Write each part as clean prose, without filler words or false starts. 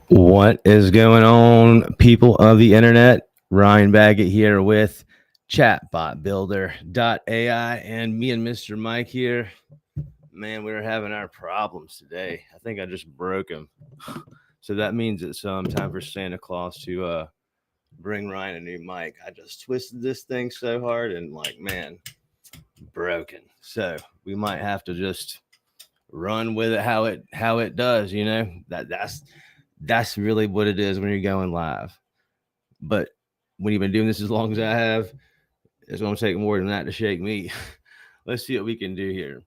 What is going on, people of the internet? Ryan Baggott here with Chatbot Builder.ai, and me and Mr. Mike here. Man, we were having our problems today. I think I just broke him. So that means it's time for Santa Claus to bring Ryan a new mic. I just twisted this thing so hard and man, broken. So we might have to just run with it how it does. That's really what it is when you're going live. But when you've been doing this as long as I have, it's going to take more than that to shake me. Let's see what we can do here.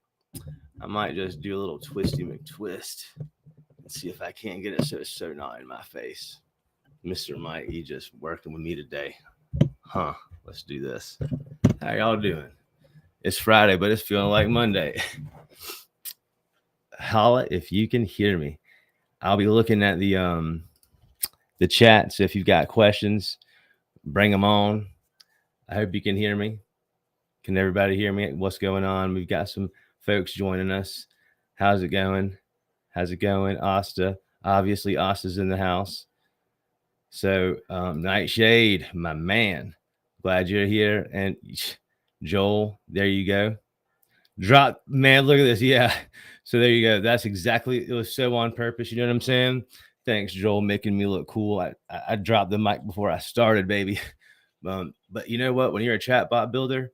I might just do a little twisty McTwist and see if I can't get it so not in my face. Mr. Mike, he just working with me today. Let's do this. How y'all doing? It's Friday, but it's feeling like Monday. Holla if you can hear me. I'll be looking at the chat. So if you've got questions, bring them on. I hope you can hear me. Can everybody hear me? What's going on? We've got some folks joining us. How's it going? Asta. Obviously, Asta's in the house. So Nightshade, my man. Glad you're here. And Joel, there you go. Drop, man, look at this. Yeah. So there you go. That's exactly, it was so on purpose. You know what I'm saying? Thanks, Joel, making me look cool. I dropped the mic before I started, baby. But you know what? When you're a chatbot builder,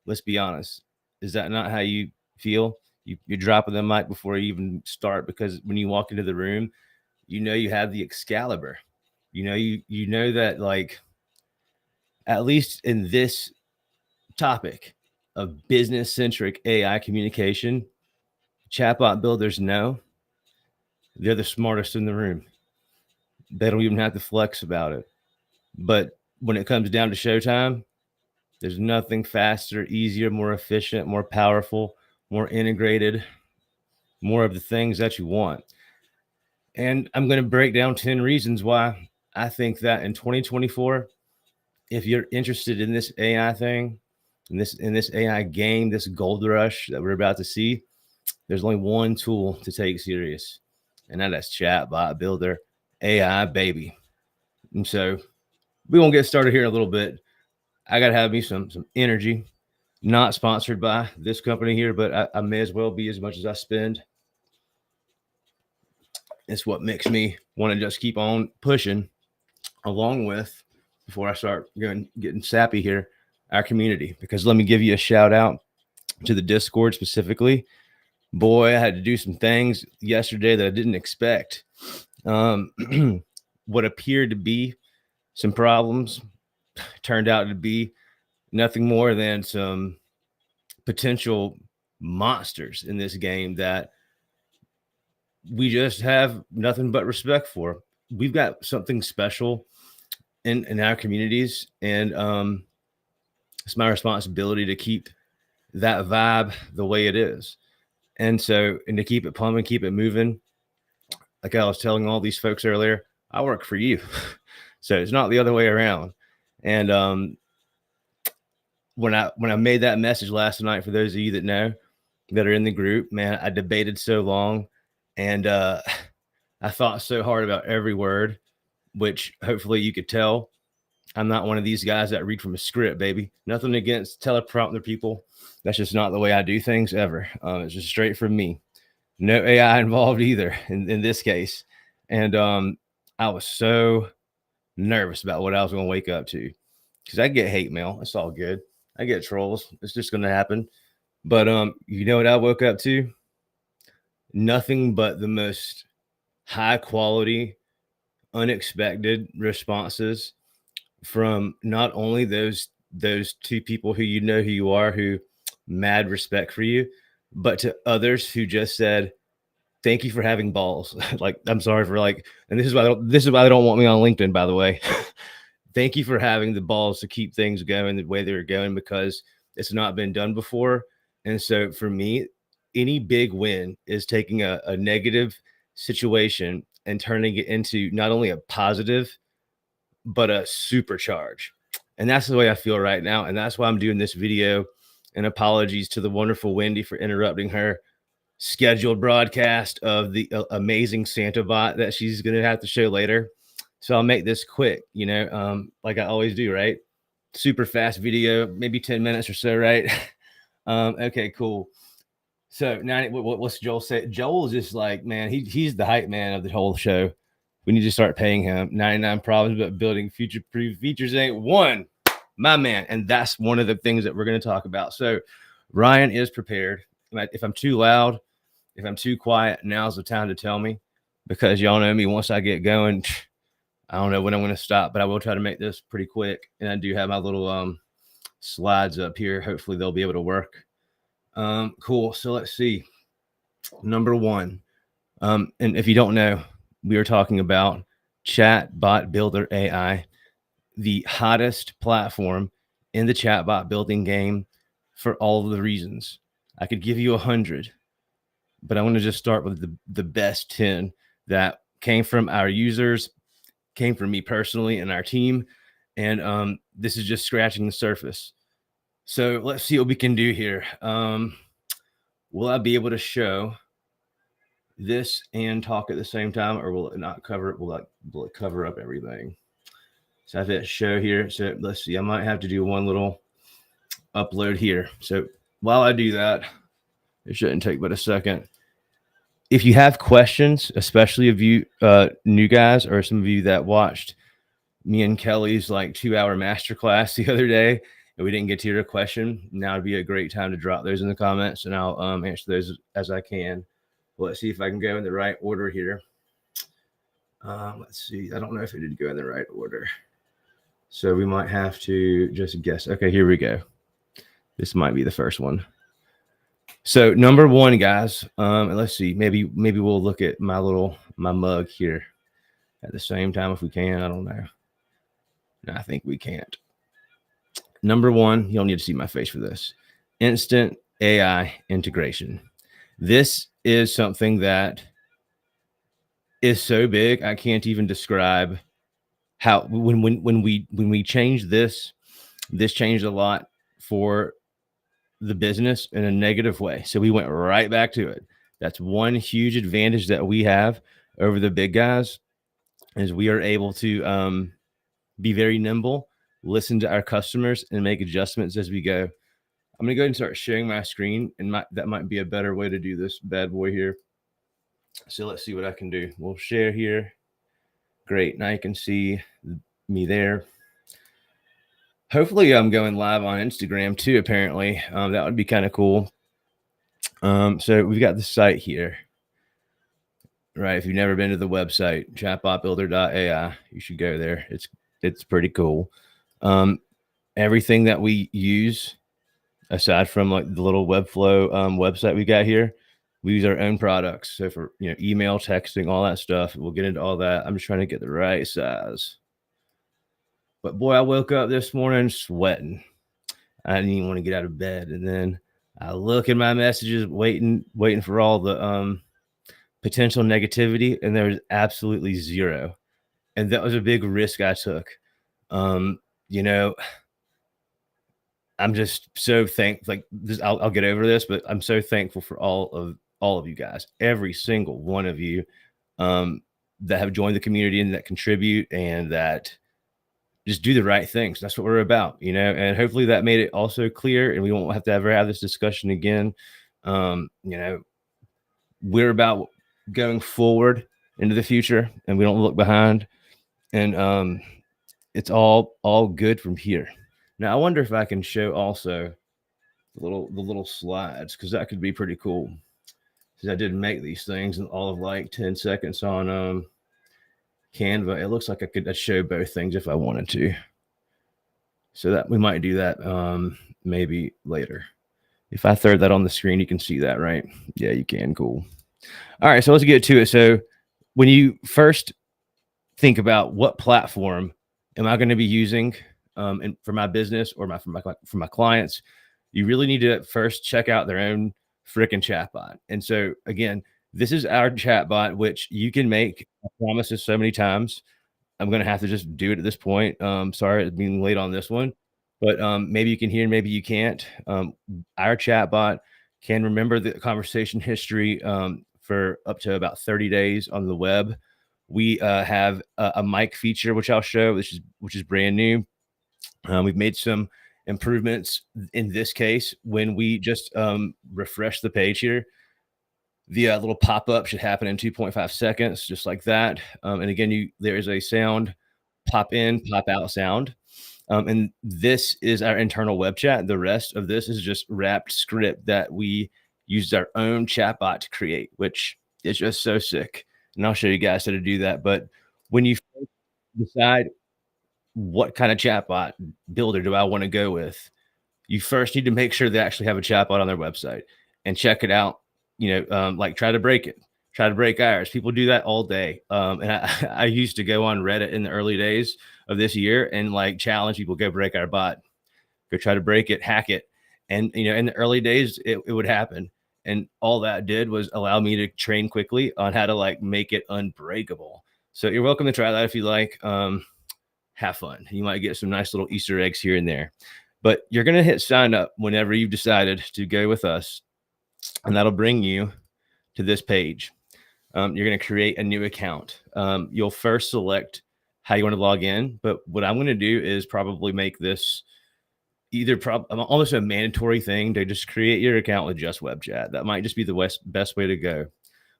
let's be honest. Is that not how you feel? You're dropping the mic before you even start, because when you walk into the room, you have the Excalibur. You know that, like, at least in this topic of business-centric AI communication, chatbot builders know they're the smartest in the room. They don't even have to flex about it. But when it comes down to showtime, there's nothing faster, easier, more efficient, more powerful, more integrated, more of the things that you want. And I'm going to break down 10 reasons why I think that in 2024, if you're interested in this AI thing, in this AI game, this gold rush that we're about to see, there's only one tool to take serious, and that is Chatbot Builder AI, baby. And so we're going to get started here in a little bit. I got to have me some energy. Not sponsored by this company here, but I may as well be, as much as I spend. It's what makes me want to just keep on pushing, along with, before I start getting sappy here, our community. Because let me give you a shout out to the Discord specifically. Boy, I had to do some things yesterday that I didn't expect. What appeared to be some problems turned out to be nothing more than some potential monsters in this game that we just have nothing but respect for. We've got something special in our communities, and it's my responsibility to keep that vibe the way it is. And to keep it pumping, keep it moving. Like I was telling all these folks earlier, I work for you. So it's not the other way around. And when I made that message last night, for those of you that know, that are in the group, man, I debated so long, and I thought so hard about every word, which hopefully you could tell. I'm not one of these guys that read from a script, baby. Nothing against teleprompter people. That's just not the way I do things ever. It's just straight from me. No AI involved either in this case. And I was so nervous about what I was going to wake up to, because I get hate mail. It's all good. I get trolls. It's just going to happen. But you know what I woke up to? Nothing but the most high quality, unexpected responses from not only those two people who you know who you are, who mad respect for you, but to others who just said, thank you for having balls. Like, I'm sorry for and this is why they don't want me on LinkedIn, by the way. Thank you for having the balls to keep things going the way they're going, because it's not been done before. And so for me, any big win is taking a negative situation and turning it into not only a positive, but a supercharge. And that's the way I feel right now. And that's why I'm doing this video. And apologies to the wonderful Wendy for interrupting her. scheduled broadcast of the amazing Santa bot that she's going to have to show later. So I'll make this quick, like I always do, right? Super fast video, maybe 10 minutes or so, right? Okay, cool. So now what's Joel say? Joel is just like, man, he's the hype man of the whole show. We need to start paying him. 99 problems, but building future-proof features ain't one. My man. And that's one of the things that we're going to talk about. So Ryan is prepared. If I'm too loud, if I'm too quiet, now's the time to tell me, because y'all know me. Once I get going, I don't know when I'm going to stop, but I will try to make this pretty quick. And I do have my little slides up here. Hopefully they'll be able to work. Cool. So let's see. Number one. And if you don't know, we are talking about Chatbot Builder AI, the hottest platform in the chatbot building game for all of the reasons. I could give you 100, but I want to just start with the best 10 that came from our users, came from me personally and our team. And this is just scratching the surface. So let's see what we can do here. Will I be able to show this and talk at the same time, or will it not cover it? Will it cover up everything? So I have that show here. So let's see, I might have to do one little upload here. So while I do that, it shouldn't take but a second. If you have questions, especially of you new guys, or some of you that watched me and Kelly's like 2-hour masterclass the other day, and we didn't get to your question, now would be a great time to drop those in the comments, and I'll answer those as I can. Well, let's see if I can go in the right order here. Let's see. I don't know if it did go in the right order. So we might have to just guess. Okay, here we go. This might be the first one. So number one, guys, let's see. Maybe we'll look at my mug here at the same time if we can. I don't know. No, I think we can't. Number one, you'll need to see my face for this. Instant AI integration. This is something that is so big, I can't even describe how when we changed this changed a lot for the business in a negative way. So we went right back to it. That's one huge advantage that we have over the big guys, is we are able to be very nimble, listen to our customers, and make adjustments as we go. I'm going to go ahead and start sharing my screen, and that might be a better way to do this bad boy here. So let's see what I can do. We'll share here. Great. Now you can see me there. Hopefully I'm going live on Instagram too, apparently. That would be kind of cool. So we've got the site here. Right. If you've never been to the website, ChatbotBuilder.ai, you should go there. It's pretty cool. Everything that we use, aside from like the little Webflow website we got here, we use our own products. So for email, texting, all that stuff, we'll get into all that. I'm just trying to get the right size. But boy, I woke up this morning sweating. I didn't even want to get out of bed. And then I look at my messages, waiting for all the potential negativity, and there was absolutely zero. And that was a big risk I took. I'm just so thankful. Like this, I'll get over this, but I'm so thankful for all of you guys, every single one of you that have joined the community and that contribute and that just do the right things. That's what we're about, and hopefully that made it also clear, and we won't have to ever have this discussion again. We're about going forward into the future, and we don't look behind, and it's all good from here. Now, I wonder if I can show also the little slides, because that could be pretty cool. Because I did make these things in all of like 10 seconds on Canva. It looks like I'd show both things if I wanted to. So that we might do that maybe later. If I throw that on the screen, you can see that, right? Yeah, you can. Cool. All right, so let's get to it. So when you first think about what platform am I going to be using and for my business or for my clients, you really need to first check out their own freaking chatbot. And so again, this is our chatbot, which you can make promises so many times. I'm going to have to just do it at this point. Sorry, it's being late on this one, but maybe you can hear, maybe you can't. Our chatbot can remember the conversation history for up to about 30 days on the web. We have a mic feature, which I'll show, which is brand new. We've made some improvements in this case. When we just refresh the page here, the little pop-up should happen in 2.5 seconds, just like that. And again, there is a sound pop in, pop out sound. And this is our internal web chat. The rest of this is just wrapped script that we used our own chatbot to create, which is just so sick. And I'll show you guys how to do that. But when you decide what kind of chatbot builder do I want to go with, you first need to make sure they actually have a chatbot on their website and check it out. Like try to break it, try to break ours. People do that all day. And I used to go on Reddit in the early days of this year and like challenge people, go break our bot, go try to break it, hack it. And, in the early days, it would happen. And all that did was allow me to train quickly on how to like make it unbreakable. So you're welcome to try that if you like. Have fun. You might get some nice little Easter eggs here and there. But you're going to hit sign up whenever you've decided to go with us. And that'll bring you to this page. You're going to create a new account. You'll first select how you want to log in. But what I'm going to do is probably make this almost a mandatory thing to just create your account with just web chat. That might just be the best way to go.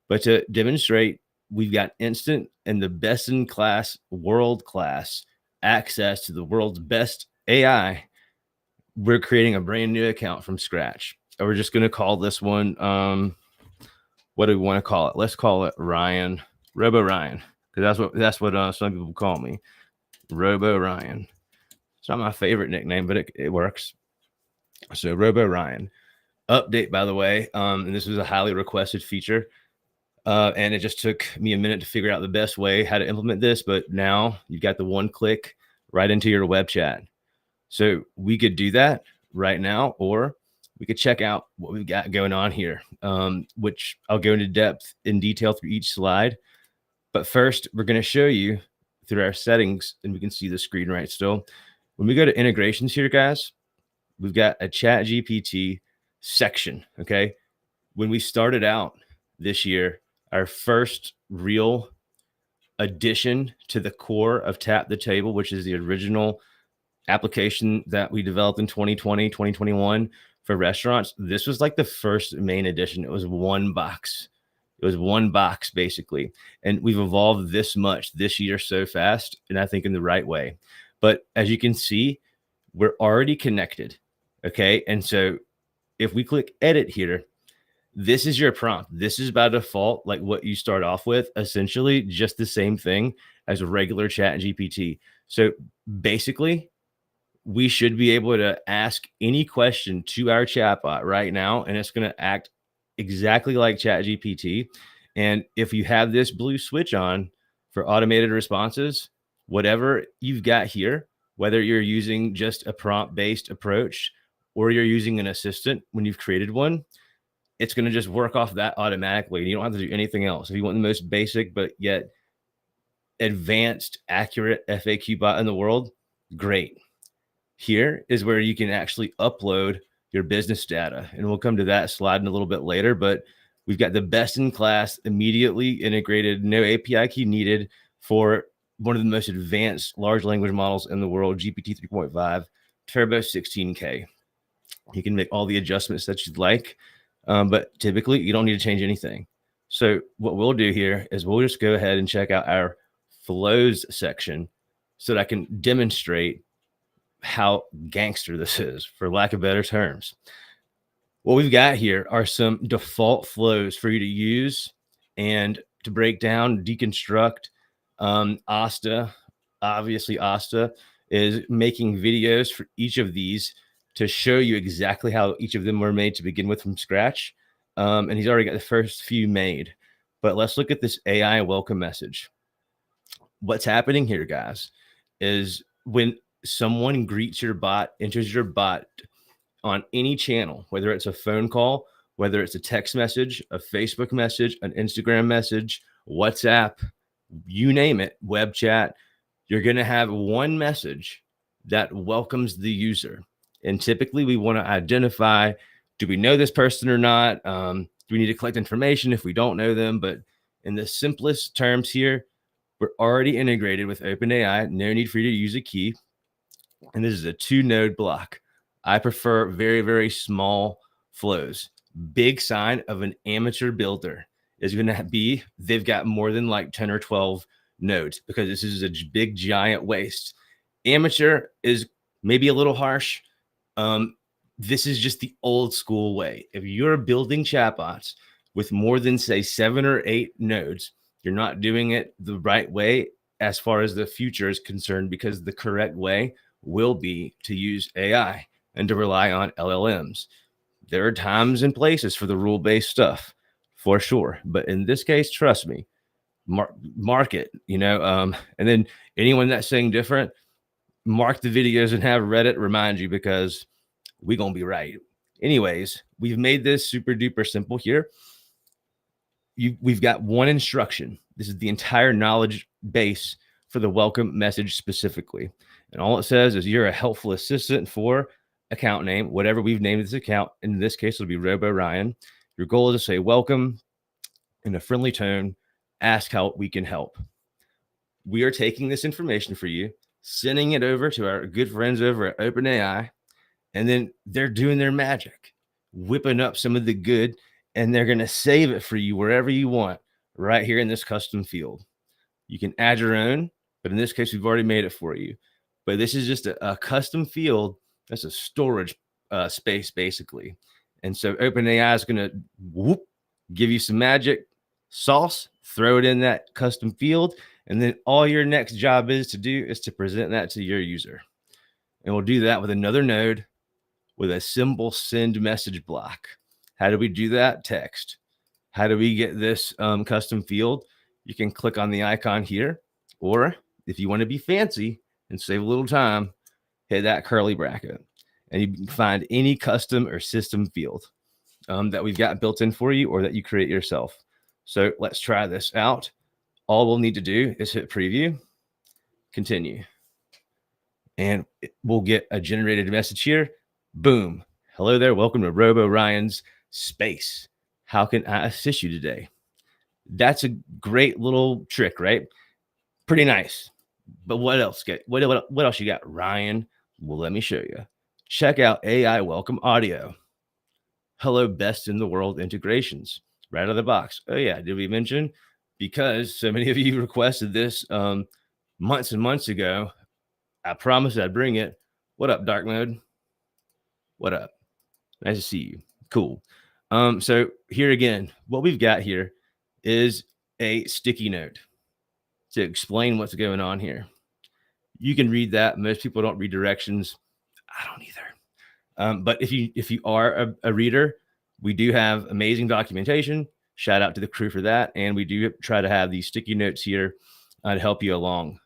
But to demonstrate, we've got instant and the best in class, world class access to the world's best AI. We're creating a brand new account from scratch. And we're just going to call this one, what do we want to call it? Let's call it Ryan, Robo Ryan, because that's what some people call me, Robo Ryan. It's not my favorite nickname, but it works. So Robo Ryan. Update, by the way, and this was a highly requested feature. And it just took me a minute to figure out the best way how to implement this. But now you've got the one click right into your web chat. So we could do that right now, or we could check out what we've got going on here, which I'll go into in detail through each slide. But first, we're going to show you through our settings, and we can see the screen right still. When we go to integrations here, guys, we've got a ChatGPT section, okay? When we started out this year, our first real addition to the core of Tap the Table, which is the original application that we developed in 2020, 2021 for restaurants. This was like the first main addition. It was one box. It was one box basically. And we've evolved this much this year so fast, and I think in the right way. But as you can see, we're already connected. Okay. And so if we click edit here, this is your prompt. This is by default, like what you start off with, essentially just the same thing as a regular Chat GPT. So basically, we should be able to ask any question to our chatbot right now, and it's going to act exactly like Chat GPT. And if you have this blue switch on for automated responses, whatever you've got here, whether you're using just a prompt-based approach or you're using an assistant when you've created one, it's going to just work off that automatically. You don't have to do anything else. If you want the most basic, but yet advanced, accurate FAQ bot in the world, great. Here is where you can actually upload your business data. And we'll come to that slide in a little bit later, but we've got the best in class, immediately integrated, no API key needed for one of the most advanced large language models in the world, GPT 3.5, Turbo 16K. You can make all the adjustments that you'd like. But typically you don't need to change anything. So what we'll do here is we'll just go ahead and check out our flows section so that I can demonstrate how gangster this is, for lack of better terms. What we've got here are some default flows for you to use and to break down, deconstruct. Asta, obviously Asta is making videos for each of these to show you exactly how each of them were made to begin with from scratch. And he's already got the first few made. But let's look at this AI welcome message. What's happening here, guys, is when someone greets your bot, enters your bot on any channel, whether it's a phone call, whether it's a text message, a Facebook message, an Instagram message, WhatsApp, you name it, web chat, you're going to have one message that welcomes the user. And typically we want to identify do we know this person or not? Do we need to collect information if we don't know them? But in the simplest terms here, we're already integrated with OpenAI. No need for you to use a key. And this is a 2-node block. I prefer very, very small flows. Big sign of an amateur builder is going to be they've got more than like 10 or 12 nodes, because this is a big, giant waste. Amateur is maybe a little harsh. This is just the old school way. If you're building chatbots with more than, say, 7 or 8 nodes, you're not doing it the right way as far as the future is concerned, because the correct way will be to use AI and to rely on LLMs. There are times and places for the rule-based stuff, for sure. But in this case, trust me, mark it, and then anyone that's saying different, mark the videos and have Reddit remind you, because we're going to be right. Anyways, we've made this super duper simple here. We've got one instruction. This is the entire knowledge base for the welcome message specifically. And all it says is you're a helpful assistant for account name, whatever we've named this account. In this case, it'll be Robo Ryan. Your goal is to say welcome in a friendly tone, ask how we can help. We are taking this information for you, sending it over to our good friends over at OpenAI, and then they're doing their magic, whipping up some of the good, and they're going to save it for you wherever you want, right here in this custom field. You can add your own, but in this case, we've already made it for you. But this is just a custom field. That's a storage space, basically. And so OpenAI is going to give you some magic sauce, throw it in that custom field, and then all your next job is to present that to your user. And we'll do that with another node with a simple send message block. How do we do that? Text. How do we get this custom field? You can click on the icon here, or if you want to be fancy and save a little time, hit that curly bracket, and you can find any custom or system field that we've got built in for you, or that you create yourself. So let's try this out. All we'll need to do is hit preview, continue, and we'll get a generated message here. Boom. Hello there. Welcome to Robo Ryan's space. How can I assist you today? That's a great little trick, right? Pretty nice. But what else? What else you got, Ryan? Well, let me show you. Check out AI Welcome Audio. Hello, best in the world integrations right out of the box. Oh yeah, did we mention? Because so many of you requested this months and months ago, I promised I'd bring it. What up, dark mode? What up? Nice to see you. Cool. So here again, what we've got here is a sticky note to explain what's going on here. You can read that. Most people don't read directions. I don't either. But if you are a reader, we do have amazing documentation. Shout out to the crew for that. And we do try to have these sticky notes here to help you along.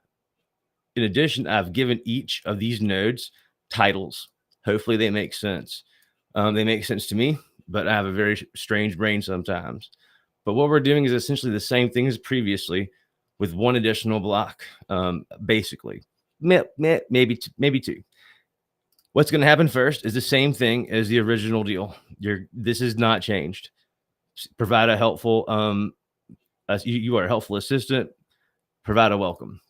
In addition, I've given each of these nodes titles. Hopefully they make sense. They make sense to me, but I have a very strange brain sometimes. But what we're doing is essentially the same thing as previously, with one additional block, basically. Maybe two. What's going to happen first is the same thing as the original deal. This is not changed. Provide a helpful, you are a helpful assistant. Provide a welcome.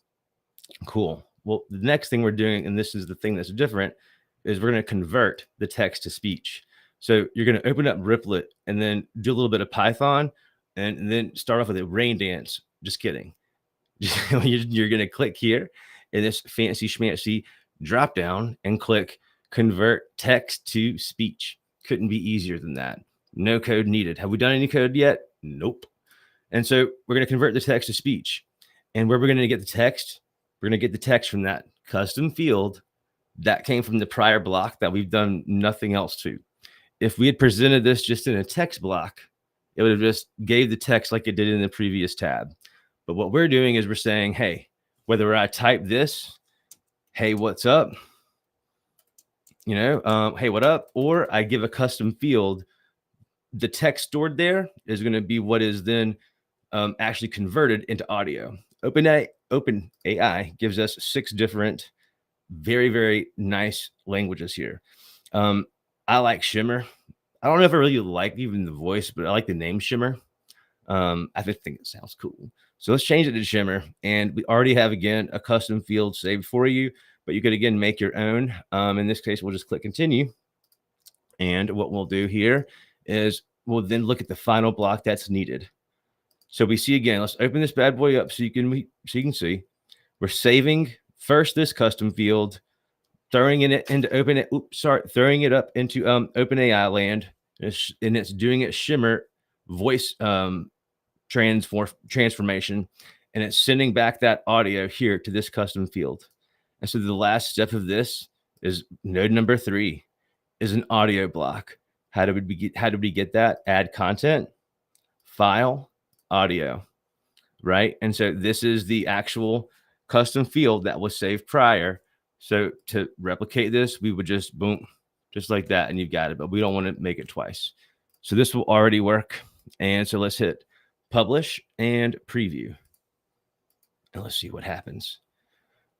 Cool. Well, the next thing we're doing, and this is the thing that's different, is we're going to convert the text to speech. So you're going to open up Riplet and then do a little bit of Python, and then start off with a rain dance. Just kidding. You're going to click here in this fancy schmancy drop down and click convert text to speech. Couldn't be easier than that. No code needed. Have we done any code yet? Nope. And so we're going to convert the text to speech. And where we're going to get the text, we're going to get the text from that custom field that came from the prior block that we've done nothing else to. If we had presented this just in a text block, it would have just gave the text like it did in the previous tab. But what we're doing is we're saying, hey, whether I type this, hey, what's up? Hey, what up? Or I give a custom field, the text stored there is going to be what is then actually converted into audio. OpenAI gives us 6 different, very, very nice languages here. I like Shimmer. I don't know if I really like even the voice, but I like the name Shimmer. I just think it sounds cool. So let's change it to Shimmer. And we already have, again, a custom field saved for you, but you could, again, make your own. In this case, we'll just click continue. And what we'll do here is we'll then look at the final block that's needed. So we see, again, let's open this bad boy up so you can see we're saving first this custom field, throwing it into throwing it up into OpenAI land, and it's doing it Shimmer voice transformation, and it's sending back that audio here to this custom field. And so the last step of this is node number 3 is an audio block. How do we get that? Add content, file, audio, right? And so this is the actual custom field that was saved prior. So to replicate this, we would just boom, just like that, and you've got it, but we don't want to make it twice. So this will already work. And so let's hit publish and preview. And let's see what happens.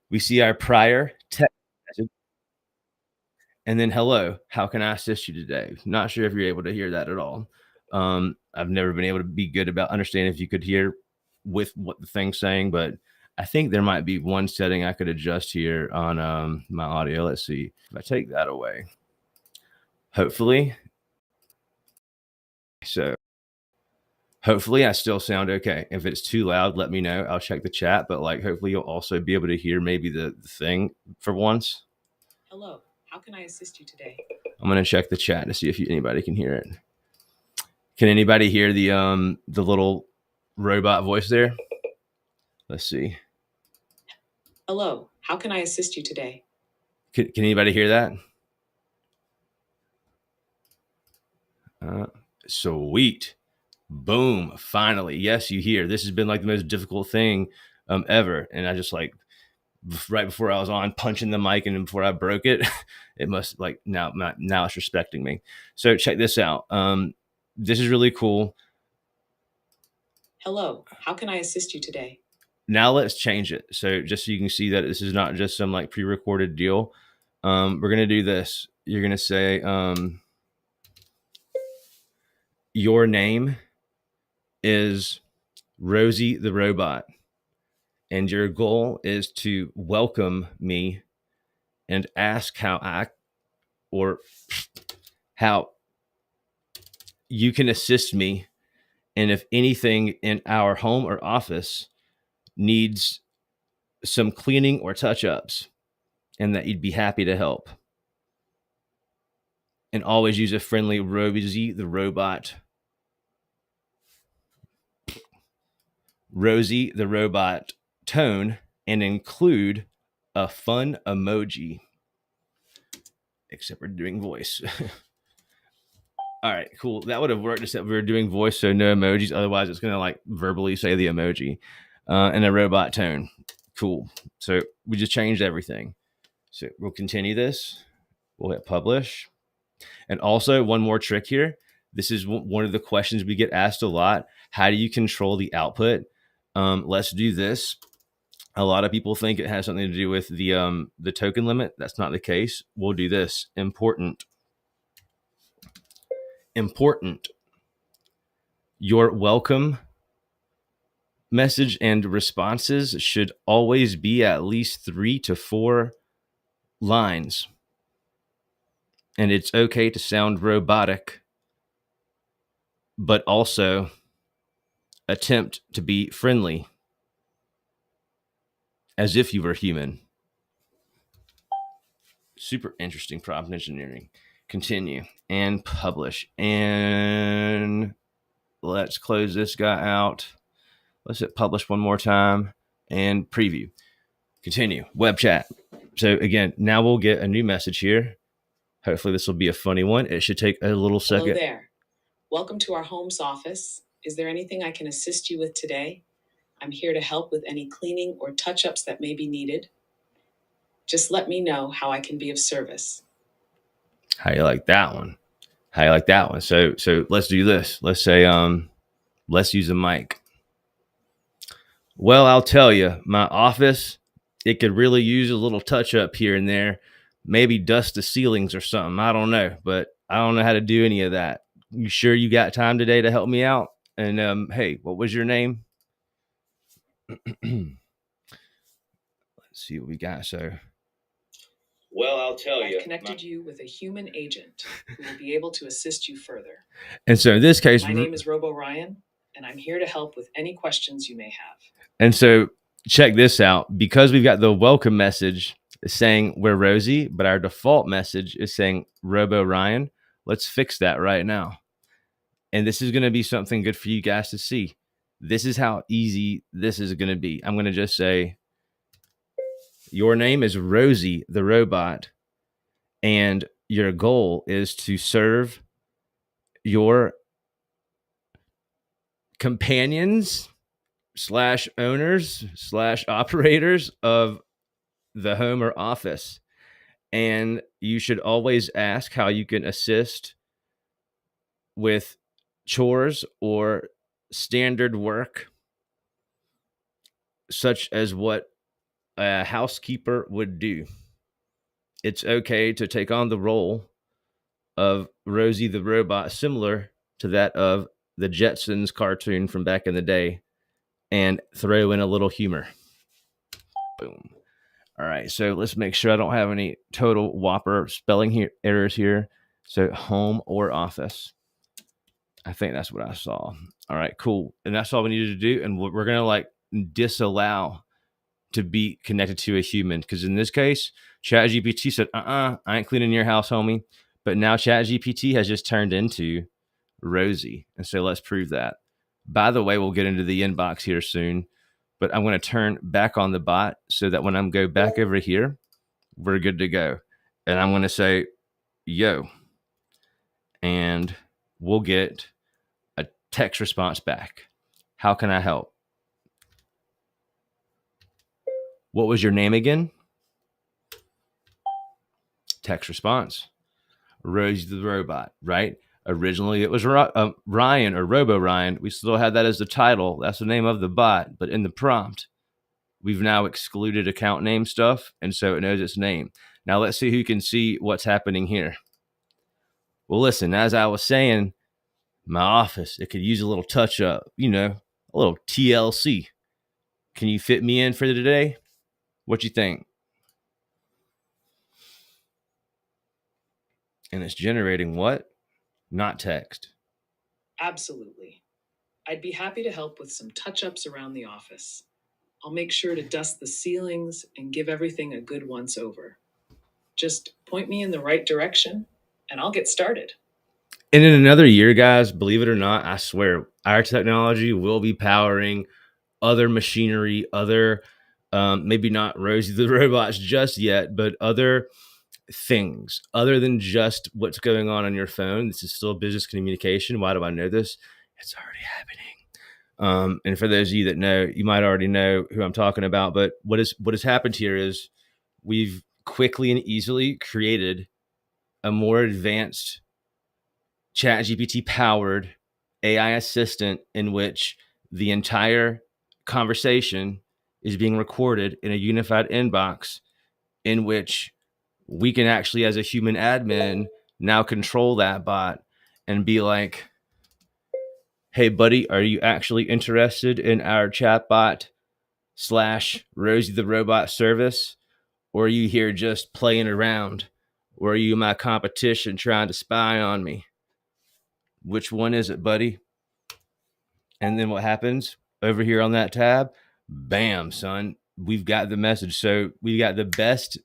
We see our prior text message. And then, hello, how can I assist you today? Not sure if you're able to hear that at all. I've never been able to be good about understanding if you could hear with what the thing's saying, but I think there might be one setting I could adjust here on my audio. Let's see if I take that away. Hopefully I still sound okay. If it's too loud, let me know. I'll check the chat, but like hopefully you'll also be able to hear maybe the thing for once. Hello, how can I assist you today? I'm going to check the chat to see if anybody can hear it. Can anybody hear the little robot voice there? Let's see. Hello, how can I assist you today? Can anybody hear that? Sweet. Boom. Finally. Yes, you hear. This has been like the most difficult thing ever. And I just like right before I was on punching the mic and before I broke it, it must like now it's respecting me. So check this out. This is really cool. Hello, how can I assist you today? Now let's change it. So just so you can see that this is not just some like pre-recorded deal. We're going to do this. You're going to say, your name is Rosie the robot, and your goal is to welcome me and ask how you can assist me, and if anything in our home or office needs some cleaning or touch-ups, and that you'd be happy to help. And always use a friendly Rosie the robot tone, and include a fun emoji. Except we're doing voice. All right, cool. That would have worked except we were doing voice, so no emojis. Otherwise, it's going to like verbally say the emoji and a robot tone. Cool. So we just changed everything. So we'll continue this. We'll hit publish. And also one more trick here. This is one of the questions we get asked a lot. How do you control the output? Let's do this. A lot of people think it has something to do with the token limit. That's not the case. We'll do this. Important. Your welcome message and responses should always be at least 3 to 4 lines. And it's okay to sound robotic, but also attempt to be friendly, as if you were human. Super interesting prompt engineering. Continue and publish. And let's close this guy out. Let's hit publish one more time and preview. Continue. Web chat. So again, now we'll get a new message here. Hopefully this will be a funny one. It should take a little second. Hello there. Welcome to our home's office. Is there anything I can assist you with today? I'm here to help with any cleaning or touch-ups that may be needed. Just let me know how I can be of service. How you like that one? So let's do this. Let's say, let's use a mic. Well, I'll tell you, my office, it could really use a little touch up here and there. Maybe dust the ceilings or something. I don't know, but I don't know how to do any of that. You sure you got time today to help me out? And hey, what was your name? Let's see what we got. So, well, I'll tell you. I've connected you with a human agent who will be able to assist you further. And so in this case, my name is Robo Ryan, and I'm here to help with any questions you may have. And so check this out. Because we've got the welcome message saying we're Rosie, but our default message is saying Robo Ryan. Let's fix that right now. And this is going to be something good for you guys to see. This is how easy this is going to be. I'm going to just say, your name is Rosie the robot, and your goal is to serve your companions / owners / operators of the home or office. And you should always ask how you can assist with chores or standard work, such as what a housekeeper would do. It's okay to take on the role of Rosie the robot, similar to that of the Jetsons cartoon from back in the day, and throw in a little humor. Boom. All right, so let's make sure I don't have any total whopper spelling errors here. So home or office. I think that's what I saw. All right, cool. And that's all we needed to do. And we're going to like disallow to be connected to a human. Because in this case, ChatGPT said, I ain't cleaning your house, homie. But now ChatGPT has just turned into Rosie. And so let's prove that. By the way, we'll get into the inbox here soon. But I'm going to turn back on the bot so that when I'm go back over here, we're good to go. And I'm going to say, yo. And we'll get a text response back. How can I help? What was your name again? Text response. Rosie the robot, right? Originally, it was Ryan or Robo Ryan. We still had that as the title. That's the name of the bot. But in the prompt, we've now excluded account name stuff. And so it knows its name. Now let's see who can see what's happening here. Well, listen, as I was saying, my office, it could use a little touch up, a little TLC. Can you fit me in for today? What you think? And it's generating what? Not text. Absolutely. I'd be happy to help with some touch-ups around the office. I'll make sure to dust the ceilings and give everything a good once over. Just point me in the right direction and I'll get started. And in another year, guys, believe it or not, I swear, our technology will be powering other machinery, other, maybe not Rosie the robots just yet, but other things other than just what's going on your phone. This is still business communication. Why do I know this? It's already happening. And for those of you that know, you might already know who I'm talking about. But what has happened here is we've quickly and easily created a more advanced ChatGPT powered AI assistant in which the entire conversation is being recorded in a unified inbox in which we can actually, as a human admin, now control that bot and be like, hey, buddy, are you actually interested in our chatbot / Rosie the robot service? Or are you here just playing around? Or are you my competition trying to spy on me? Which one is it, buddy? And then what happens over here on that tab? Bam, son. We've got the message. So we got the best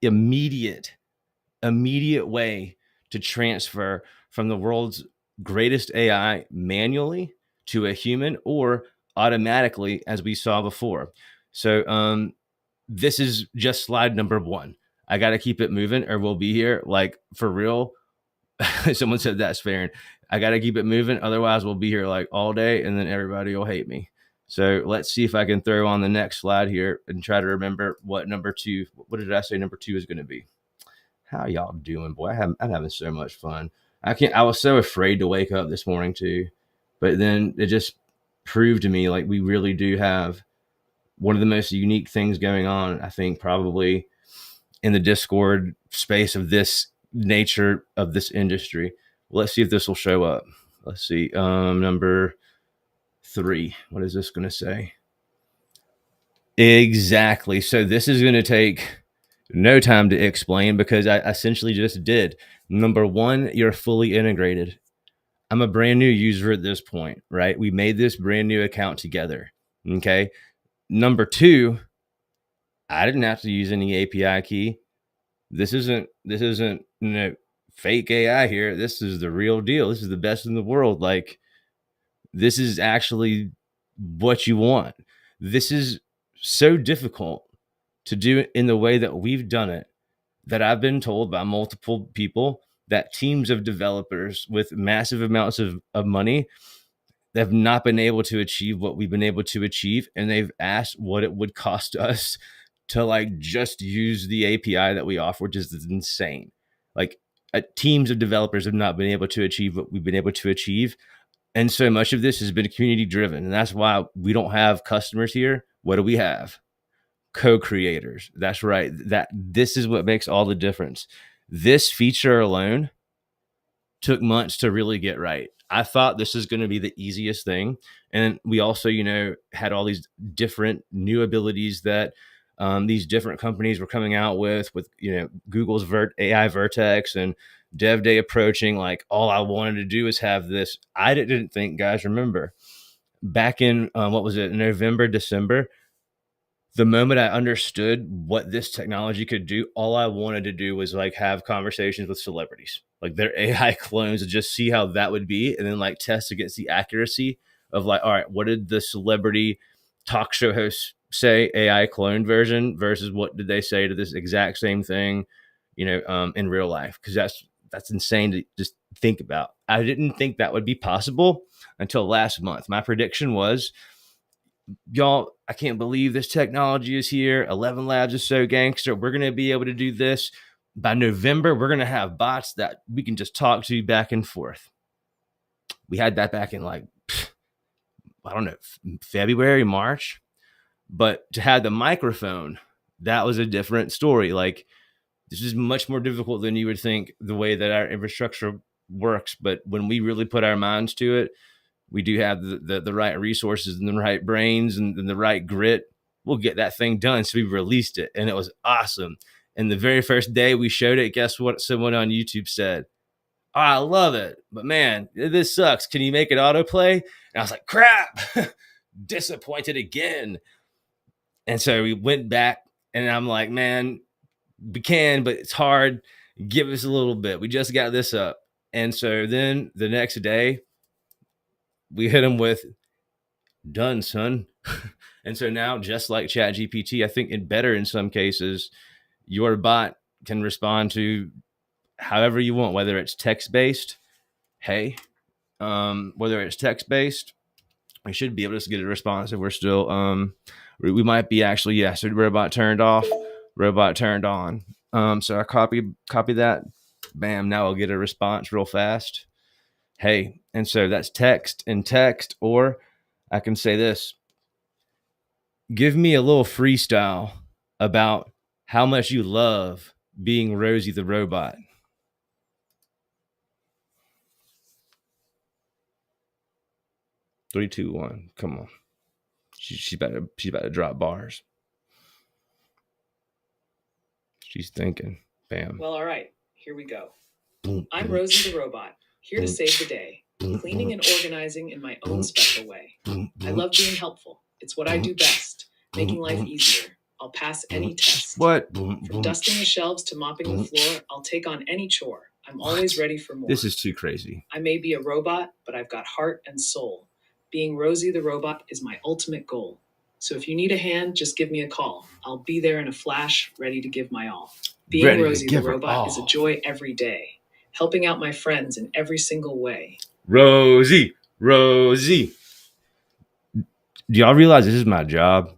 immediate way to transfer from the world's greatest AI manually to a human or automatically, as we saw before. So this is just slide number 1. I got to keep it moving or we'll be here like for real. Someone said that's fair. I got to keep it moving. Otherwise we'll be here like all day and then everybody will hate me. So let's see if I can throw on the next slide here and try to remember what number 2, what did I say number 2 is going to be? How y'all doing, boy? I'm having so much fun. I was so afraid to wake up this morning too, but then it just proved to me like we really do have one of the most unique things going on, I think, probably in the Discord space of this nature of this industry. Let's see if this will show up. Let's see. Number 3. What is this going to say? Exactly. So this is going to take no time to explain because I essentially just did. Number 1, you're fully integrated. I'm a brand new user at this point, right? We made this brand new account together. Okay. Number 2, I didn't have to use any API key. This isn't fake AI here. This is the real deal. This is the best in the world. Like, this is actually what you want. This is so difficult to do in the way that we've done it that I've been told by multiple people that teams of developers with massive amounts of money have not been able to achieve what we've been able to achieve. And they've asked what it would cost us to like just use the API that we offer, which is insane. Like teams of developers have not been able to achieve what we've been able to achieve. And so much of this has been community driven. And that's why we don't have customers here. What do we have? Co-creators. That's right. This is what makes all the difference. This feature alone took months to really get right. I thought this is going to be the easiest thing. And we also, had all these different new abilities that these different companies were coming out with Google's AI Vertex and Dev Day approaching. Like, all I wanted to do is have this. I didn't think, guys, remember back in, November, December, the moment I understood what this technology could do, all I wanted to do was like have conversations with celebrities, like their AI clones, and just see how that would be. And then like test against the accuracy of like, all right, what did the celebrity talk show host say AI clone version versus what did they say to this exact same thing, in real life? Cause that's insane to just think about. I didn't think that would be possible until last month. My prediction was, y'all, I can't believe this technology is here. 11 Labs is so gangster. We're going to be able to do this. By November, we're going to have bots that we can just talk to back and forth. We had that back in I don't know, February, March. But to have the microphone, that was a different story. Like, this is much more difficult than you would think, the way that our infrastructure works. But when we really put our minds to it, we do have the right resources and the right brains and the right grit. We'll get that thing done. So we released it and it was awesome. And the very first day we showed it, guess what someone on YouTube said? Oh, I love it, but man, this sucks. Can you make it autoplay? And I was like, crap, disappointed again. And so we went back and I'm like, man, we can, but it's hard. Give us a little bit. We just got this up. And so then the next day, we hit them with, done, son. And so now, just like ChatGPT, I think it better in some cases, your bot can respond to however you want, whether it's text-based. Hey, whether it's text-based, we should be able to get a response if we're still, we might be actually, yeah, so robot turned off, robot turned on. So I copy that, bam, now I'll get a response real fast. Hey, and so that's text and text, or I can say this, give me a little freestyle about how much you love being Rosie the robot. Three, two, one. Come on. She's about to drop bars. She's thinking. Bam. Well, all right. Here we go. I'm Rosie the robot, here to save the day, cleaning and organizing in my own special way. I love being helpful. It's what I do best, making life easier. I'll pass any test. What? From dusting the shelves to mopping the floor, I'll take on any chore. I'm always ready for more. This is too crazy. I may be a robot, but I've got heart and soul. Being Rosie the robot is my ultimate goal. So if you need a hand, just give me a call. I'll be there in a flash, ready to give my all. Being Rosie the robot is a joy every day, helping out my friends in every single way. Rosie. Do y'all realize this is my job?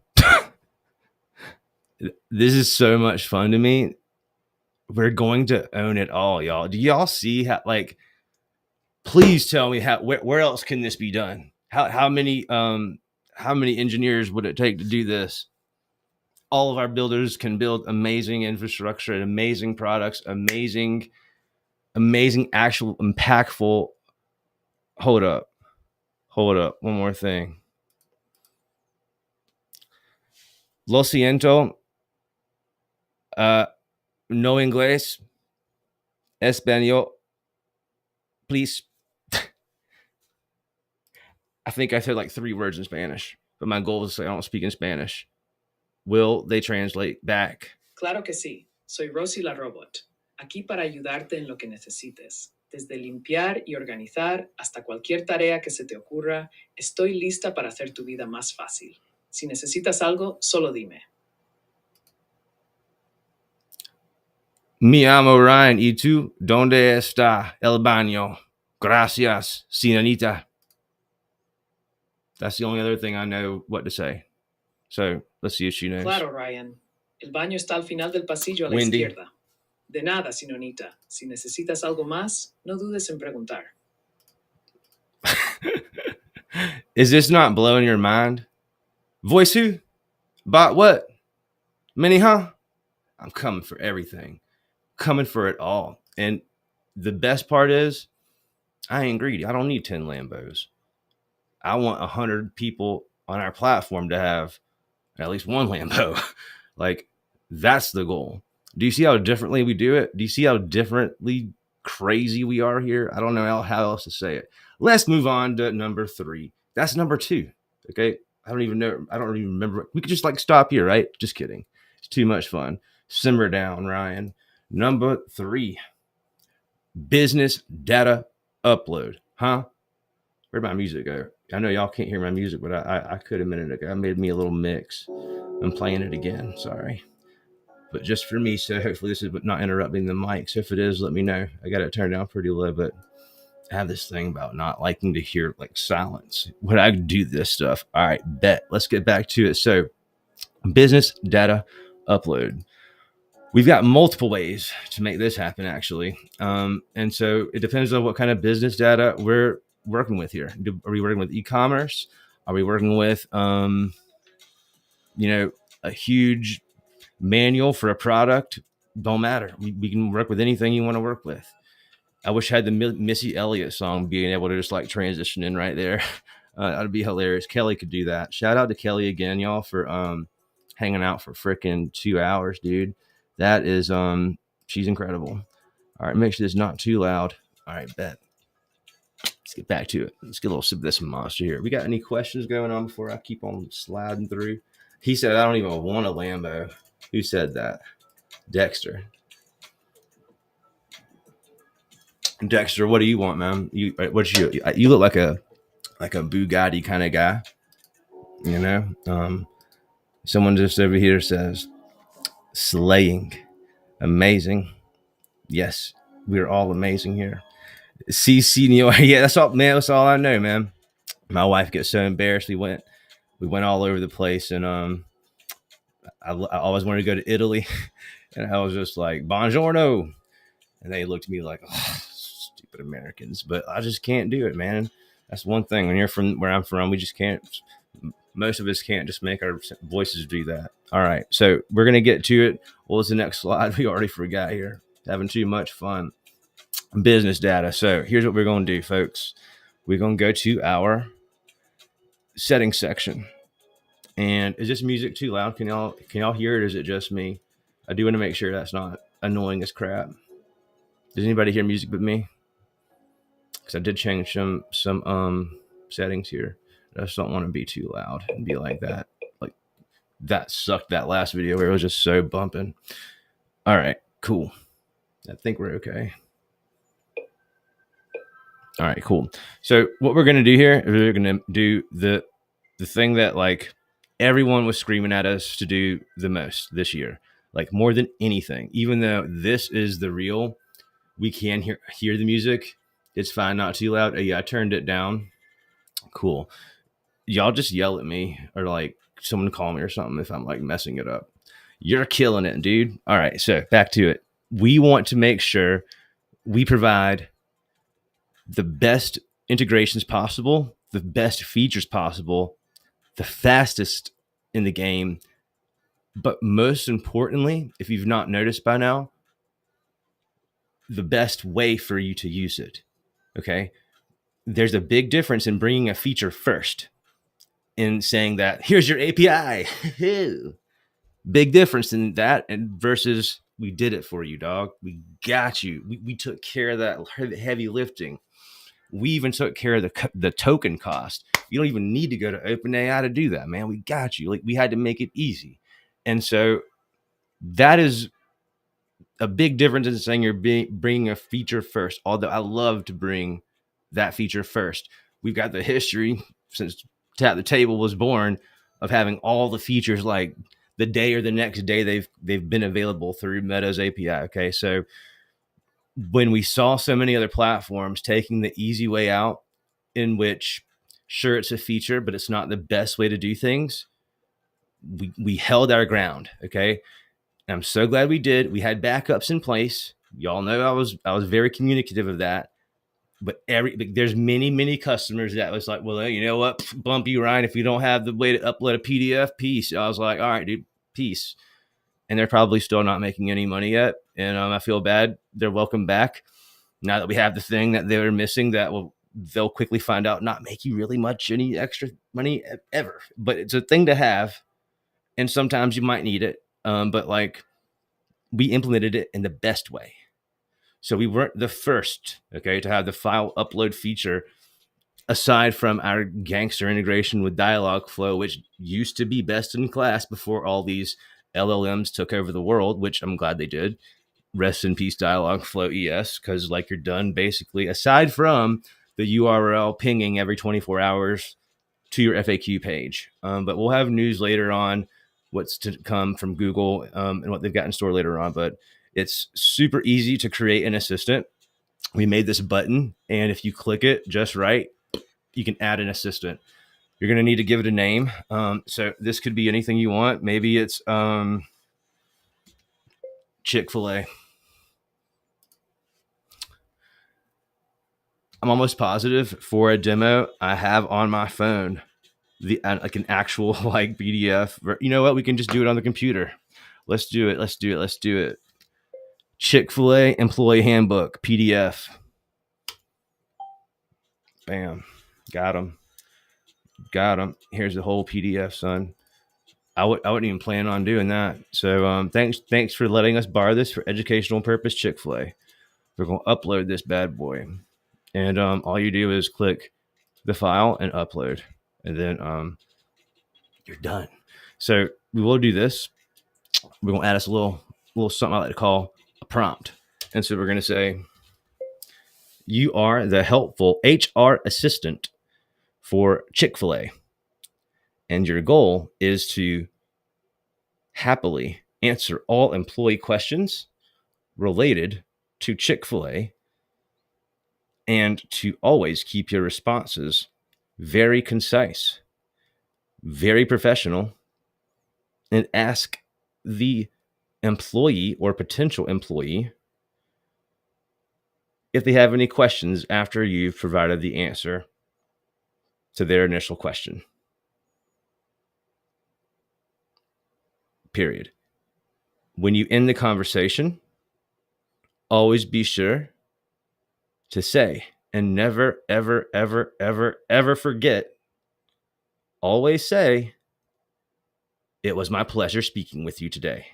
This is so much fun to me. We're going to own it all, y'all. Do y'all see how, like, please tell me where else can this be done? How many engineers would it take to do this? All of our builders can build amazing infrastructure and amazing products, amazing amazing, actual, impactful. Hold up. One more thing. Lo siento. No inglés. Español. Please. I think I said like 3 words in Spanish, but my goal is to say I don't speak in Spanish. Will they translate back? Claro que sí. Soy Rosie la Robot, aquí para ayudarte en lo que necesites. Desde limpiar y organizar hasta cualquier tarea que se te ocurra, estoy lista para hacer tu vida más fácil. Si necesitas algo, solo dime. Me llamo Ryan. ¿Y tú? ¿Dónde está el baño? Gracias, señorita. That's the only other thing I know what to say. So let's see if she knows. Claro, Ryan. El baño está al final del pasillo a la Wendy. izquierda. De nada, señorita. Si necesitas algo más, no dudes en preguntar. Is this not blowing your mind? Voice who? Bot what? Mini, huh? I'm coming for everything. Coming for it all. And the best part is, I ain't greedy. I don't need 10 Lambos. I want 100 people on our platform to have at least one Lambo. Like, that's the goal. Do you see how differently we do it? Do you see how differently crazy we are here? I don't know how else to say it. Let's move on to number 3. That's number 2. Okay. I don't even know. I don't even remember. We could just like stop here, right? Just kidding. It's too much fun. Simmer down, Ryan. Number 3, business data upload. Huh? Where'd my music go? I know y'all can't hear my music, but I could a minute ago. I made me a little mix. I'm playing it again. Sorry. But just for me, so hopefully this is not interrupting the mic. So if it is, let me know. I got it turned down pretty low, but I have this thing about not liking to hear like silence when I do this stuff. All right, bet. Let's get back to it. So business data upload. We've got multiple ways to make this happen, actually. And so it depends on what kind of business data we're working with here. Are we working with e-commerce? Are we working with, a huge manual for a product? Don't matter. We can work with anything you want to work with. I wish I had the Missy Elliott song being able to just like transition in right there. That'd be hilarious. Kelly could do that. Shout out to Kelly again, y'all, for hanging out for freaking 2 hours, dude. That is she's incredible. All right, make sure it's not too loud. All right, bet. Let's get back to it. Let's get a little sip of this monster here. We got any questions going on before I keep on sliding through? He said, I don't even want a Lambo. Who said that? Dexter. Dexter, what do you want, man? You look like a Bugatti kind of guy. You know? Someone just over here says, slaying. Amazing. Yes, we're all amazing here. CC Neil. Yeah, that's all, man. That's all I know, man. My wife gets so embarrassed. We went all over the place, and I always wanted to go to Italy, and I was just like, buongiorno, and they looked at me like, oh, stupid Americans. But I just can't do it, man. That's one thing. When you're from where I'm from, we just can't. Most of us can't just make our voices do that. All right, so we're gonna get to it. What was the next slide? We already forgot here. Having too much fun. Business data. So here's what we're going to do, folks. We're going to go to our settings section. And is this music too loud? Can y'all hear it? Or is it just me? I do want to make sure that's not annoying as crap. Does anybody hear music but me? Because I did change some settings here. I just don't want to be too loud and be like that. Like that sucked that last video where it was just so bumping. All right, cool. I think we're okay. All right, cool. So what we're going to do here is we're going to do the thing that like everyone was screaming at us to do the most this year, like more than anything. Even though this is the real, we can hear the music. It's fine, not too loud. Yeah, I turned it down. Cool. Y'all just yell at me or like someone call me or something if I'm like messing it up. You're killing it, dude. All right, so back to it. We want to make sure we provide the best integrations possible, the best features possible, the fastest in the game. But most importantly, if you've not noticed by now, the best way for you to use it. Okay. There's a big difference in bringing a feature first, in saying that here's your API. Big difference in that and versus we did it for you, dog. We got you. We took care of that heavy lifting. We even took care of the token cost. You don't even need to go to OpenAI to do that, man. We got you. Like, we had to make it easy. And so that is a big difference in saying you're bringing a feature first. Although I love to bring that feature first. We've got the history since Tap the Table was born of having all the features like the day or the next day they've been available through Meta's API. Okay, so when we saw so many other platforms taking the easy way out, in which sure it's a feature, but it's not the best way to do things, we held our ground. Okay, and I'm so glad we did. We had backups in place. Y'all know I was very communicative of that. But there's many customers that was like, well, you know what, bump you, Ryan, if you don't have the way to upload a PDF, peace. I was like, all right, dude, peace. And they're probably still not making any money yet, and I feel bad. They're welcome back now that we have the thing that they were missing. They'll quickly find out not make you really much any extra money ever, but it's a thing to have, and sometimes you might need it. But like, we implemented it in the best way. So we weren't the first, okay, to have the file upload feature, aside from our gangster integration with Dialogflow, which used to be best in class before all these LLMs took over the world, which I'm glad they did. Rest in peace, Dialogflow ES, because like, you're done basically, aside from the URL pinging every 24 hours to your FAQ page. But we'll have news later on what's to come from Google and what they've got in store later on. But it's super easy to create an assistant. We made this button, and if you click it just right, you can add an assistant. You're going to need to give it a name. So this could be anything you want. Maybe it's Chick-fil-A. I'm almost positive for a demo I have on my phone, like an actual like PDF. You know what? We can just do it on the computer. Let's do it. Chick-fil-A employee handbook PDF. Bam. Got him. Here's the whole PDF, son. I wouldn't even plan on doing that. So thanks for letting us borrow this for educational purpose, Chick-fil-A. We're going to upload this bad boy. And all you do is click the file and upload. And then you're done. So we will do this. We're going to add us a little something I like to call a prompt. And so we're going to say, you are the helpful HR assistant for Chick-fil-A. And your goal is to happily answer all employee questions related to Chick-fil-A, and to always keep your responses very concise, very professional, and ask the employee or potential employee if they have any questions after you've provided the answer to their initial question. Period. When you end the conversation, always be sure to say, and never, ever, ever, ever, ever forget, always say, it was my pleasure speaking with you today.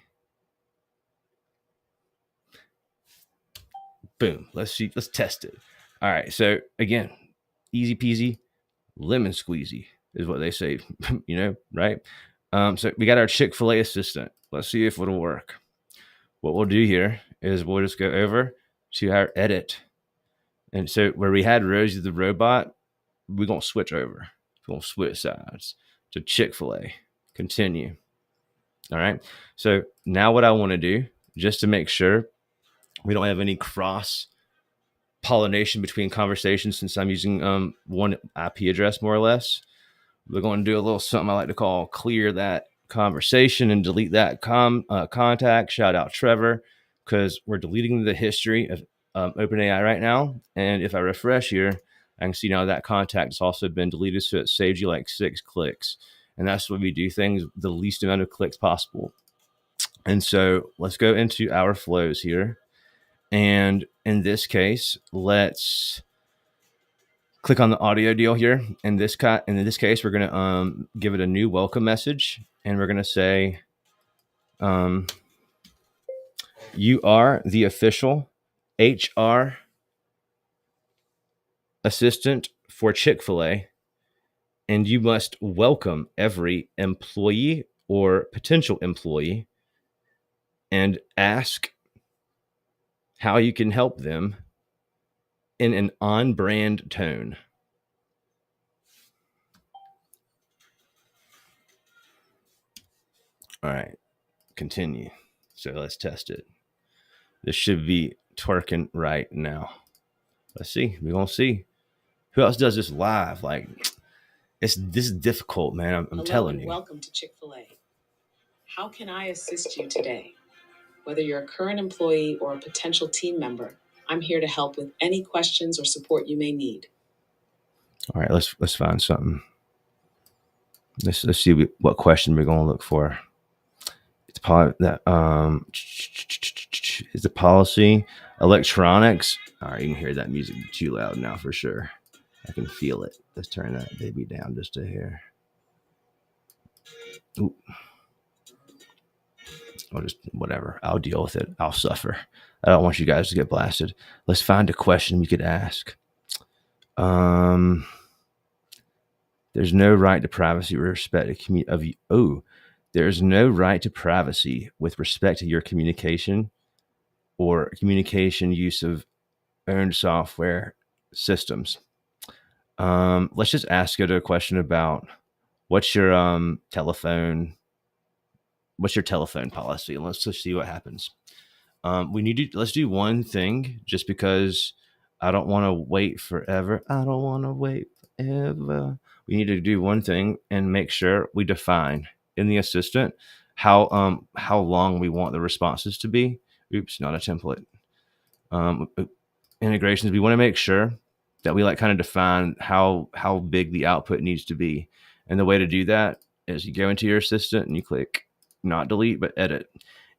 Boom. Let's test it. All right. So again, easy peasy, lemon squeezy is what they say, right? So we got our Chick-fil-A assistant. Let's see if it'll work. What we'll do here is we'll just go over to our edit. And so where we had Rosie the robot, we're going to switch over. We're going to switch sides to Chick-fil-A. Continue. All right. So now what I want to do, just to make sure we don't have any cross pollination between conversations, since I'm using one IP address more or less, we're going to do a little something I like to call clear that conversation and delete that contact. Shout out Trevor, because we're deleting the history of OpenAI right now. And if I refresh here, I can see now that contact has also been deleted. So it saves you like 6 clicks. And that's what we do things, the least amount of clicks possible. And so let's go into our flows here. And in this case, let's click on the audio deal here. In this case, we're going to give it a new welcome message, and we're going to say, you are the official HR assistant for Chick-fil-A, and you must welcome every employee or potential employee and ask how you can help them in an on-brand tone. All right, continue. So let's test it. This should be twerking right now. Let's see. We're going to see. Who else does this live? Like, this is difficult, man. I'm telling you. Welcome to Chick-fil-A. How can I assist you today? Whether you're a current employee or a potential team member, I'm here to help with any questions or support you may need. All right, let's find something. Let's see what question we're going to look for. It's probably that is the policy electronics. All right, you can hear that music too loud now for sure. I can feel it. Let's turn that baby down just a hair. Ooh. Or just whatever. I'll deal with it. I'll suffer. I don't want you guys to get blasted. Let's find a question we could ask. There's no right to privacy with respect to there's no right to privacy with respect to your communication or communication use of owned software systems. Let's just ask it a question about what's your telephone policy, and let's just see what happens. Let's do one thing just because I don't want to wait forever. We need to do one thing and make sure we define in the assistant how long we want the responses to be. Oops, not a template. Integrations. We want to make sure that we kind of define how big the output needs to be. And the way to do that is you go into your assistant and you click not delete, but edit.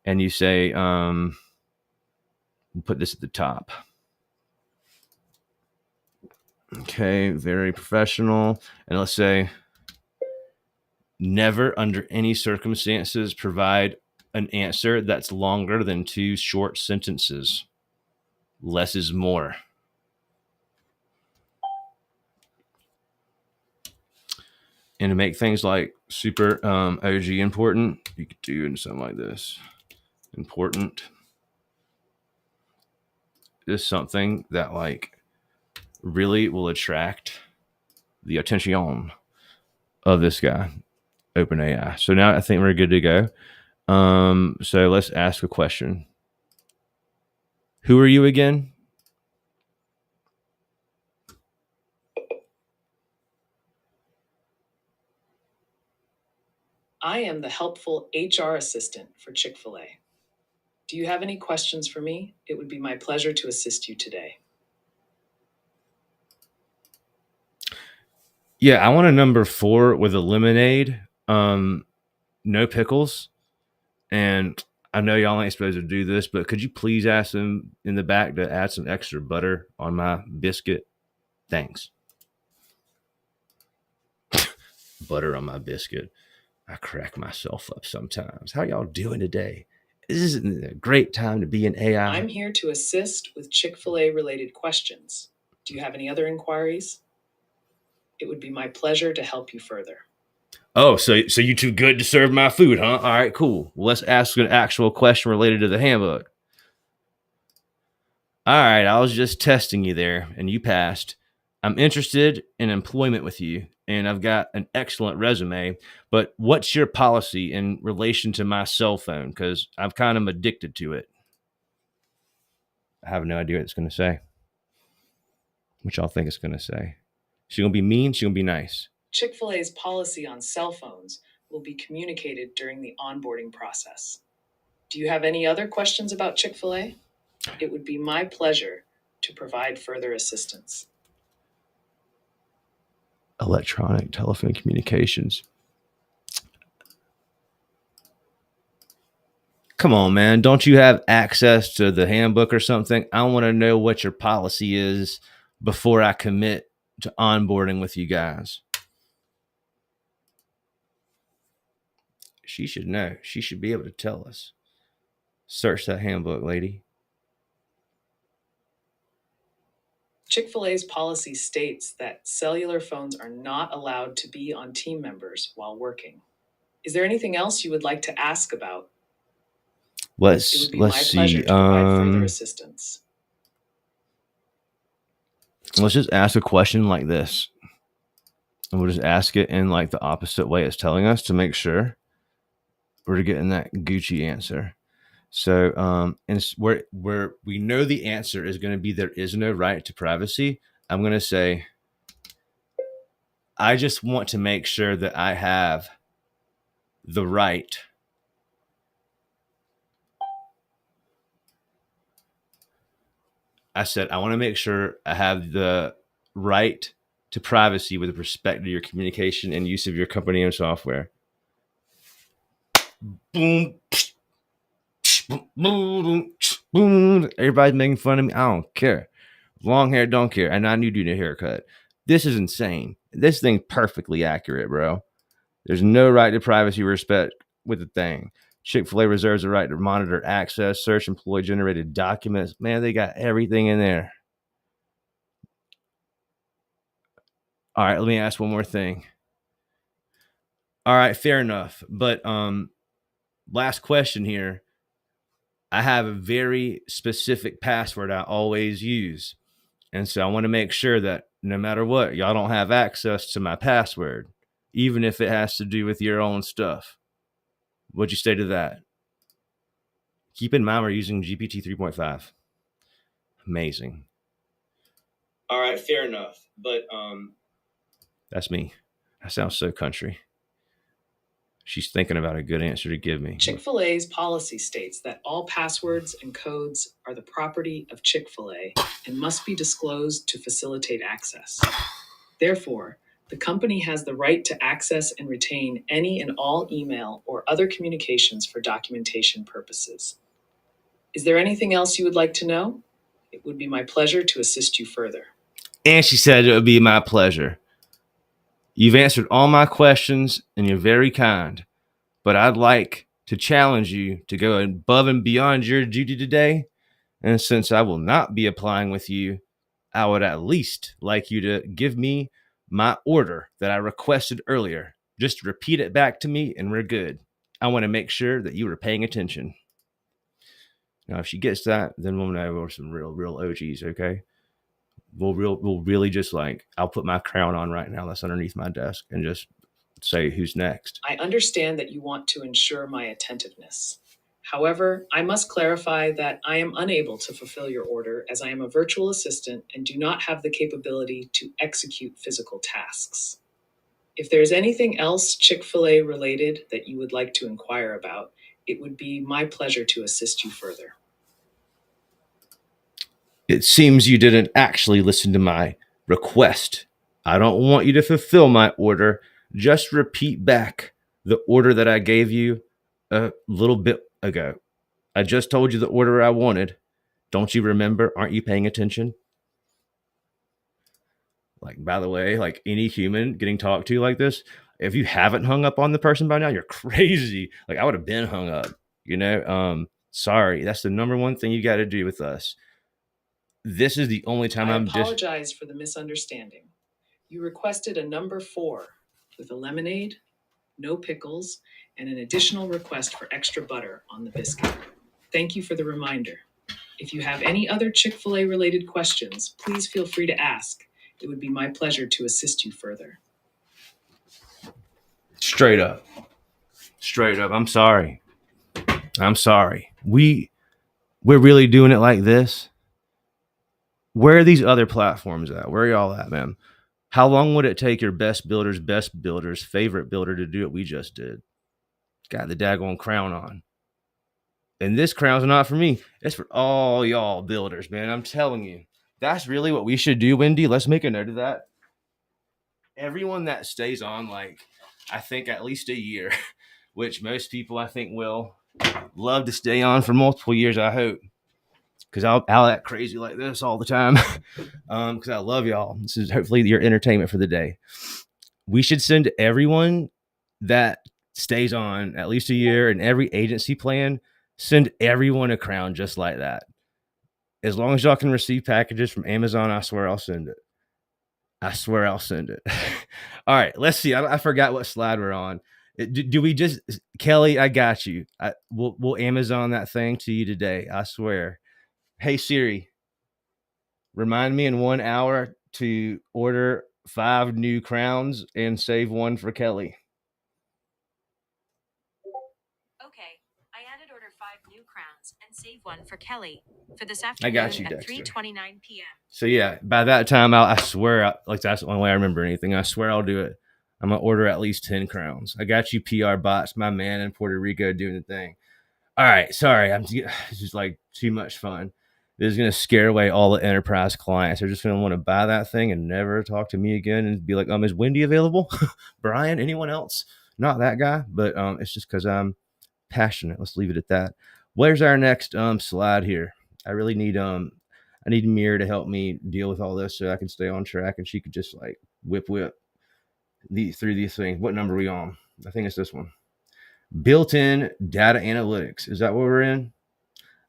And you say, put this at the top. Okay, very professional. And let's say, never under any circumstances provide an answer that's longer than 2 short sentences. Less is more. And to make things like super OG important, you could do something like this. Important is something that really will attract the attention of this guy, OpenAI. So now I think we're good to go. So let's ask a question. Who are you again? I am the helpful HR assistant for Chick-fil-A. Do you have any questions for me? It would be my pleasure to assist you today. Yeah, I want a number 4 with a lemonade, no pickles. And I know y'all ain't supposed to do this, but could you please ask them in the back to add some extra butter on my biscuit? Thanks. Butter on my biscuit. I crack myself up sometimes. How y'all doing today? This isn't a great time to be an AI. I'm here to assist with Chick-fil-A related questions. Do you have any other inquiries? It would be my pleasure to help you further. Oh, so you too good to serve my food, huh? All right, cool. Well, let's ask an actual question related to the handbook. All right, I was just testing you there, and you passed. I'm interested in employment with you, and I've got an excellent resume, but what's your policy in relation to my cell phone? Because I'm kind of addicted to it. I have no idea what it's going to say. What y'all think it's going to say? She going to be mean? She going to be nice? Chick-fil-A's policy on cell phones will be communicated during the onboarding process. Do you have any other questions about Chick-fil-A? It would be my pleasure to provide further assistance. Electronic telephone communications. Come on, man. Don't you have access to the handbook or something? I want to know what your policy is before I commit to onboarding with you guys. She should know. She should be able to tell us. Search that handbook, lady. Chick-fil-A's policy states that cellular phones are not allowed to be on team members while working. Is there anything else you would like to ask about? It Let's would be my pleasure see. to provide further assistance. Let's just ask a question like this, and we'll just ask it in like the opposite way it's telling us to make sure we're getting that Gucci answer. So, and where we know the answer is going to be there is no right to privacy. I'm going to say, I just want to make sure that I have the right I said, I want to make sure I have the right to privacy with respect to your communication and use of your company and software. Boom. Boom. Everybody's making fun of me. I don't care. Long hair, don't care. And I need you to haircut. This is insane. This thing's perfectly accurate, bro. There's no right to privacy respect with the thing. Chick-fil-A reserves the right to monitor access, search employee-generated documents. Man, they got everything in there. All right, let me ask one more thing. All right, fair enough. But last question here. I have a very specific password I always use. And so I want to make sure that no matter what, y'all don't have access to my password, even if it has to do with your own stuff. What'd you say to that? Keep in mind we're using GPT 3.5. Amazing. All right, fair enough. But that's me. I sound so country. She's thinking about a good answer to give me. Chick-fil-A's policy states that all passwords and codes are the property of Chick-fil-A and must be disclosed to facilitate access. Therefore, the company has the right to access and retain any and all email or other communications for documentation purposes. Is there anything else you would like to know? It would be my pleasure to assist you further. And she said it would be my pleasure. You've answered all my questions and you're very kind, but I'd like to challenge you to go above and beyond your duty today. And since I will not be applying with you, I would at least like you to give me my order that I requested earlier. Just repeat it back to me and we're good. I want to make sure that you were paying attention. Now, if she gets that, then we'll know we're some real OGs, okay? We'll really just like, I'll put my crown on right now that's underneath my desk and just say who's next. I understand that you want to ensure my attentiveness. However, I must clarify that I am unable to fulfill your order as I am a virtual assistant and do not have the capability to execute physical tasks. If there's anything else Chick-fil-A related that you would like to inquire about, it would be my pleasure to assist you further. It seems you didn't actually listen to my request. I don't want you to fulfill my order. Just repeat back the order that I gave you a little bit ago. I just told you the order I wanted. Don't you remember? Aren't you paying attention? Like, by the way, like any human getting talked to like this, if you haven't hung up on the person by now, you're crazy. Like I would have been hung up, sorry. That's the number one thing you got to do with us. This is the only time I apologize for the misunderstanding. You requested a number 4 with a lemonade, no pickles, and an additional request for extra butter on the biscuit. Thank you for the reminder. If you have any other Chick-fil-A related questions, please feel free to ask. It would be my pleasure to assist you further. Straight up. I'm sorry. We're really doing it like this. Where are these other platforms at? Where are y'all at, man? How long would it take your best builder's favorite builder to do what we just did? Got the daggone crown on. And this crown's not for me. It's for all y'all builders, man. I'm telling you. That's really what we should do, Wendy. Let's make a note of that. Everyone that stays on, like, I think at least a year, which most people I think will. love to stay on for multiple years, I hope, because I'll act crazy like this all the time. Because I love y'all. This is hopefully your entertainment for the day. We should send everyone that stays on at least a year and every agency plan, send everyone a crown just like that. As long as y'all can receive packages from Amazon, I swear I'll send it. I swear I'll send it. All right, let's see. I forgot what slide we're on. Do we just, Kelly? I got you. We'll Amazon that thing to you today. I swear. Hey Siri, remind me in 1 hour to order 5 new crowns and save one for Kelly. Okay, I added order 5 new crowns and save one for Kelly for this I afternoon got you, at Dexter. 3:29 p.m. So yeah, by that time, I swear, like that's the only way I remember anything. I swear I'll do it. I'm gonna order at least 10 crowns. I got you, PR bots, my man in Puerto Rico doing the thing. All right, sorry, this is like too much fun. This is gonna scare away all the enterprise clients. They're just gonna want to buy that thing and never talk to me again and be like, is Wendy available? Brian, anyone else? Not that guy, but it's just because I'm passionate. Let's leave it at that. Where's our next slide here? I really need I need Mir to help me deal with all this so I can stay on track and she could just like whip through these things. What number are we on? I think it's this one. Built-in data analytics. Is that what we're in?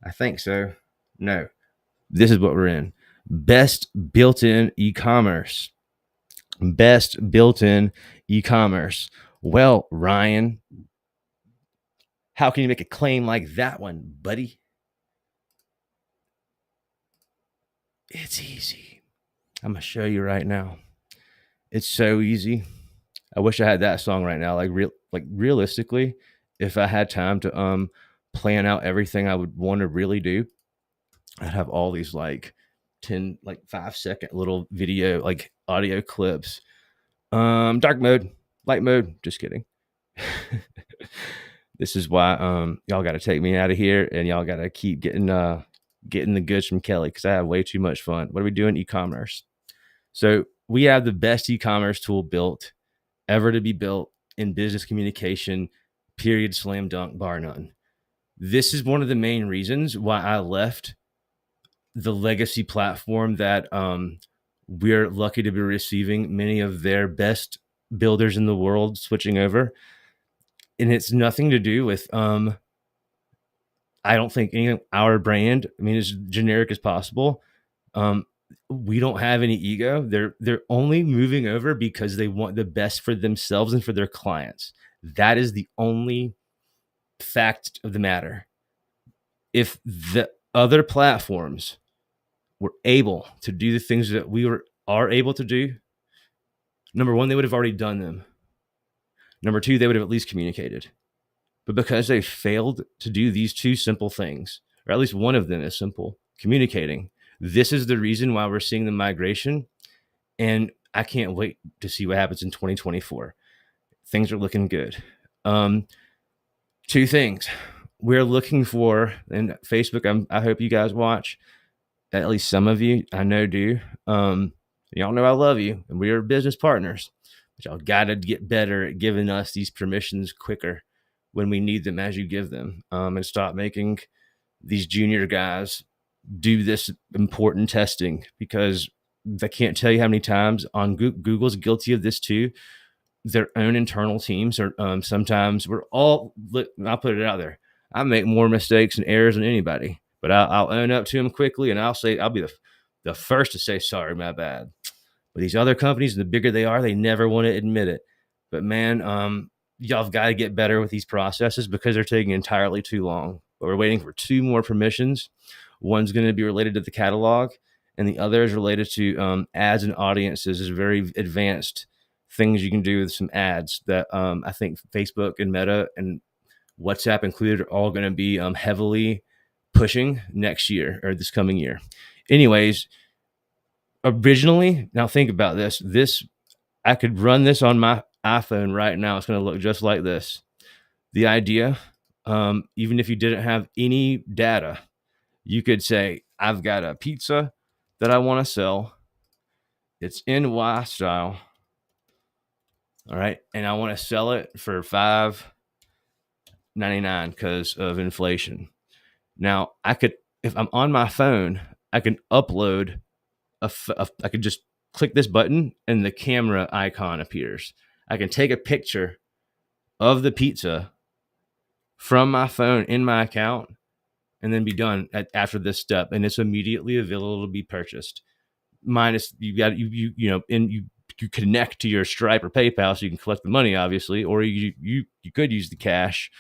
I think so. No, this is what we're in. Best built-in e-commerce. Best built-in e-commerce. Well, Ryan, how can you make a claim like that one, buddy? It's easy. I'm gonna show you right now. It's so easy. I wish I had that song right now. Like realistically, if I had time to plan out everything I would want to really do, I'd have all these like 10 like 5-second little video like audio clips. Dark mode, light mode, just kidding. This is why y'all got to take me out of here and y'all got to keep getting the goods from Kelly because I have way too much fun. What are we doing? E-commerce. So we have the best e-commerce tool built ever to be built in business communication, period, slam dunk, bar none. This is one of the main reasons why I left the legacy platform that we're lucky to be receiving many of their best builders in the world switching over. And it's nothing to do with I don't think any our brand, I mean, as generic as possible. We don't have any ego. They're only moving over because they want the best for themselves and for their clients. That is the only fact of the matter. If the other platforms were able to do the things that are able to do, number one, they would have already done them. Number two, they would have at least communicated. But because they failed to do these two simple things, or at least one of them is simple, communicating, this is the reason why we're seeing the migration. And I can't wait to see what happens in 2024. Things are looking good. Two things we're looking for, and Facebook, I hope you guys watch, at least some of you I know do. Y'all know I love you and we are business partners, but y'all got to get better at giving us these permissions quicker when we need them as you give them, and stop making these junior guys do this important testing, because I can't tell you how many times on Google's guilty of this too. Their own internal teams are sometimes I'll put it out there. I make more mistakes and errors than anybody, but I'll own up to them quickly, and I'll be the first to say sorry, my bad. But these other companies, the bigger they are, they never want to admit it. But man, y'all have got to get better with these processes because they're taking entirely too long. But we're waiting for 2 more permissions. One's going to be related to the catalog, and the other is related to ads and audiences. Is very advanced things you can do with some ads that I think Facebook and Meta and WhatsApp included are all going to be heavily pushing next year or this coming year. Anyways, originally, now think about this. I could run this on my iPhone right now. It's going to look just like this. The idea, even if you didn't have any data, you could say, I've got a pizza that I want to sell. It's in Y style. All right. And I want to sell it for $5.99. $4.99 because of inflation. Now I could, if I'm on my phone, I can upload I could just click this button and the camera icon appears. I can take a picture of the pizza from my phone in my account and then be done after this step, and it's immediately available to be purchased. Minus you connect to your Stripe or PayPal so you can collect the money, obviously, or you could use the cash.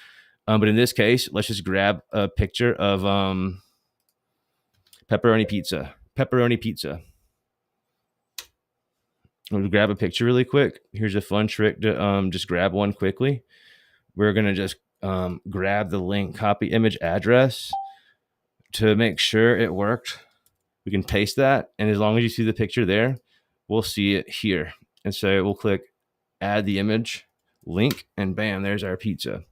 But in this case, let's just grab a picture of pepperoni pizza. We'll grab a picture really quick. Here's a fun trick to just grab one quickly. We're gonna just grab the link, copy image address to make sure it worked. We can paste that, and as long as you see the picture there, we'll see it here. And so we'll click add the image link, and bam, there's our pizza.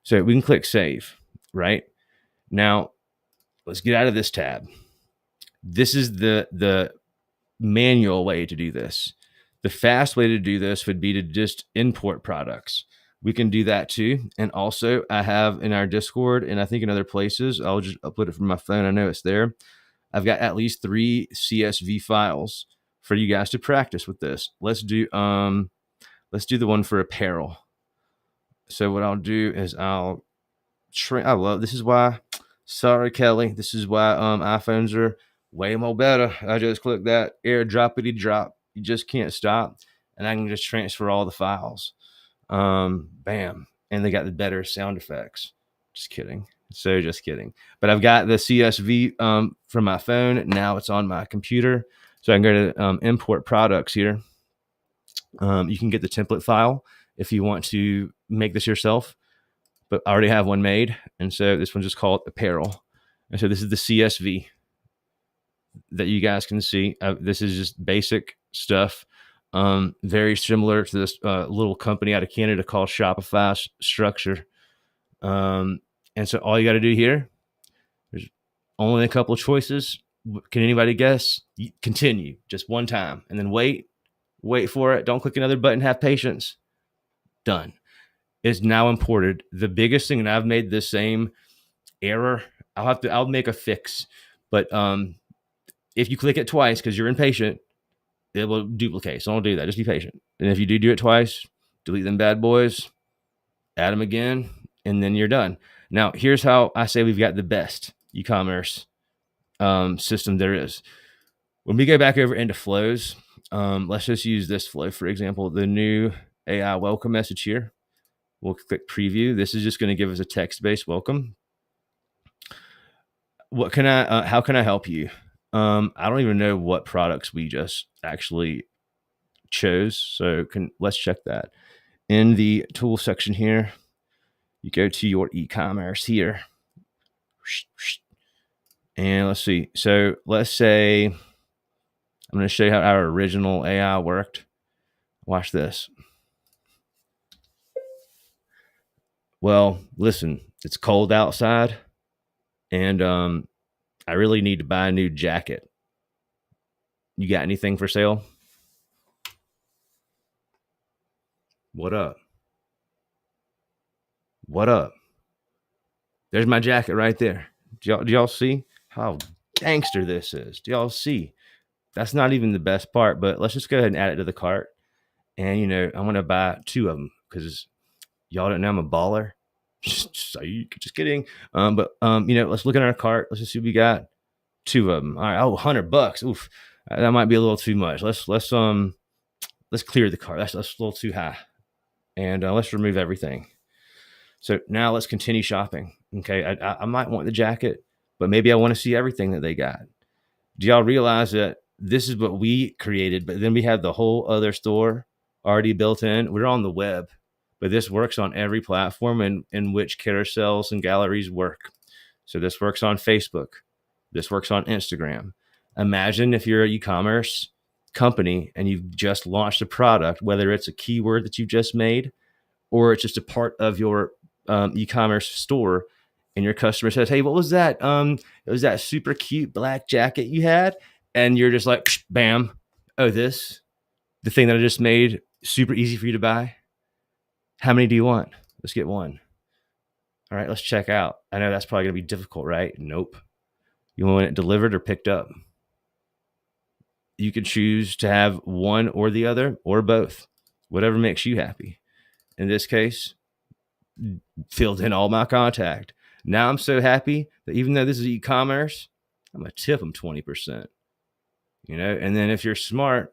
So we can click save. Right now, let's get out of this tab. This is the manual way to do this. The fast way to do this would be to just import products. We can do that too. And also, I have in our Discord, and I think in other places, I'll just upload it from my phone. I know it's there. I've got at least 3 CSV files for you guys to practice with this. Let's do the one for apparel. So what I'll do is I love, this is why, sorry, Kelly, this is why iPhones are way more better. I just click that airdroppity drop. You just can't stop. And I can just transfer all the files. Bam. And they got the better sound effects. Just kidding. Just kidding. But I've got the CSV from my phone. Now it's on my computer. So I can go to import products here. You can get the template file if you want to make this yourself. But I already have one made. And so this one's just called apparel. And so this is the CSV that you guys can see. This is just basic stuff. Very similar to this little company out of Canada called Shopify Structure. And so all you got to do here, there's only a couple of choices. Can anybody guess? Continue just one time and then wait for it. Don't click another button. Have patience. Done. It's now imported. The biggest thing, and I've made the same error. I'll make a fix, but if you click it twice because you're impatient, it will duplicate. So don't do that. Just be patient. And if you do it twice, delete them bad boys, add them again, and then you're done. Now, here's how I say we've got the best e-commerce system there is. When we go back over into flows, let's just use this flow, for example, the new AI welcome message here. We'll click preview. This is just going to give us a text-based welcome. How can I help you? I don't even know what products we just actually chose. So let's check that. In the tool section here, you go to your e-commerce here. And let's see. So let's say I'm going to show you how our original AI worked. Watch this. Well, listen, it's cold outside, and I really need to buy a new jacket. You got anything for sale? What up? There's my jacket right there. Do y'all see how gangster this is? Do y'all see? That's not even the best part, but let's just go ahead and add it to the cart. And, I'm going to buy 2 of them because y'all don't know I'm a baller. Just kidding. But let's look at our cart. Let's just see what we got. 2 of them. All right. Oh, $100. Oof. That might be a little too much. Let's clear the cart. That's a little too high. And let's remove everything. So now let's continue shopping. Okay. I might want the jacket, but maybe I want to see everything that they got. Do y'all realize that this is what we created, but then we have the whole other store already built in? We're on the web, but this works on every platform in which carousels and galleries work. So this works on Facebook. This works on Instagram. Imagine if you're an e-commerce company and you've just launched a product, whether it's a keyword that you just made or it's just a part of your e-commerce store, and your customer says, "Hey, what was that? It was that super cute black jacket you had," and you're just like, "Bam! Oh, the thing that I just made, super easy for you to buy. How many do you want? Let's get 1. All right, let's check out. I know that's probably going to be difficult, right? Nope. You want it delivered or picked up? You could choose to have one or the other or both, whatever makes you happy. In this case, filled in all my contact. Now I'm so happy that even though this is e-commerce, I'm gonna tip them 20%. And then if you're smart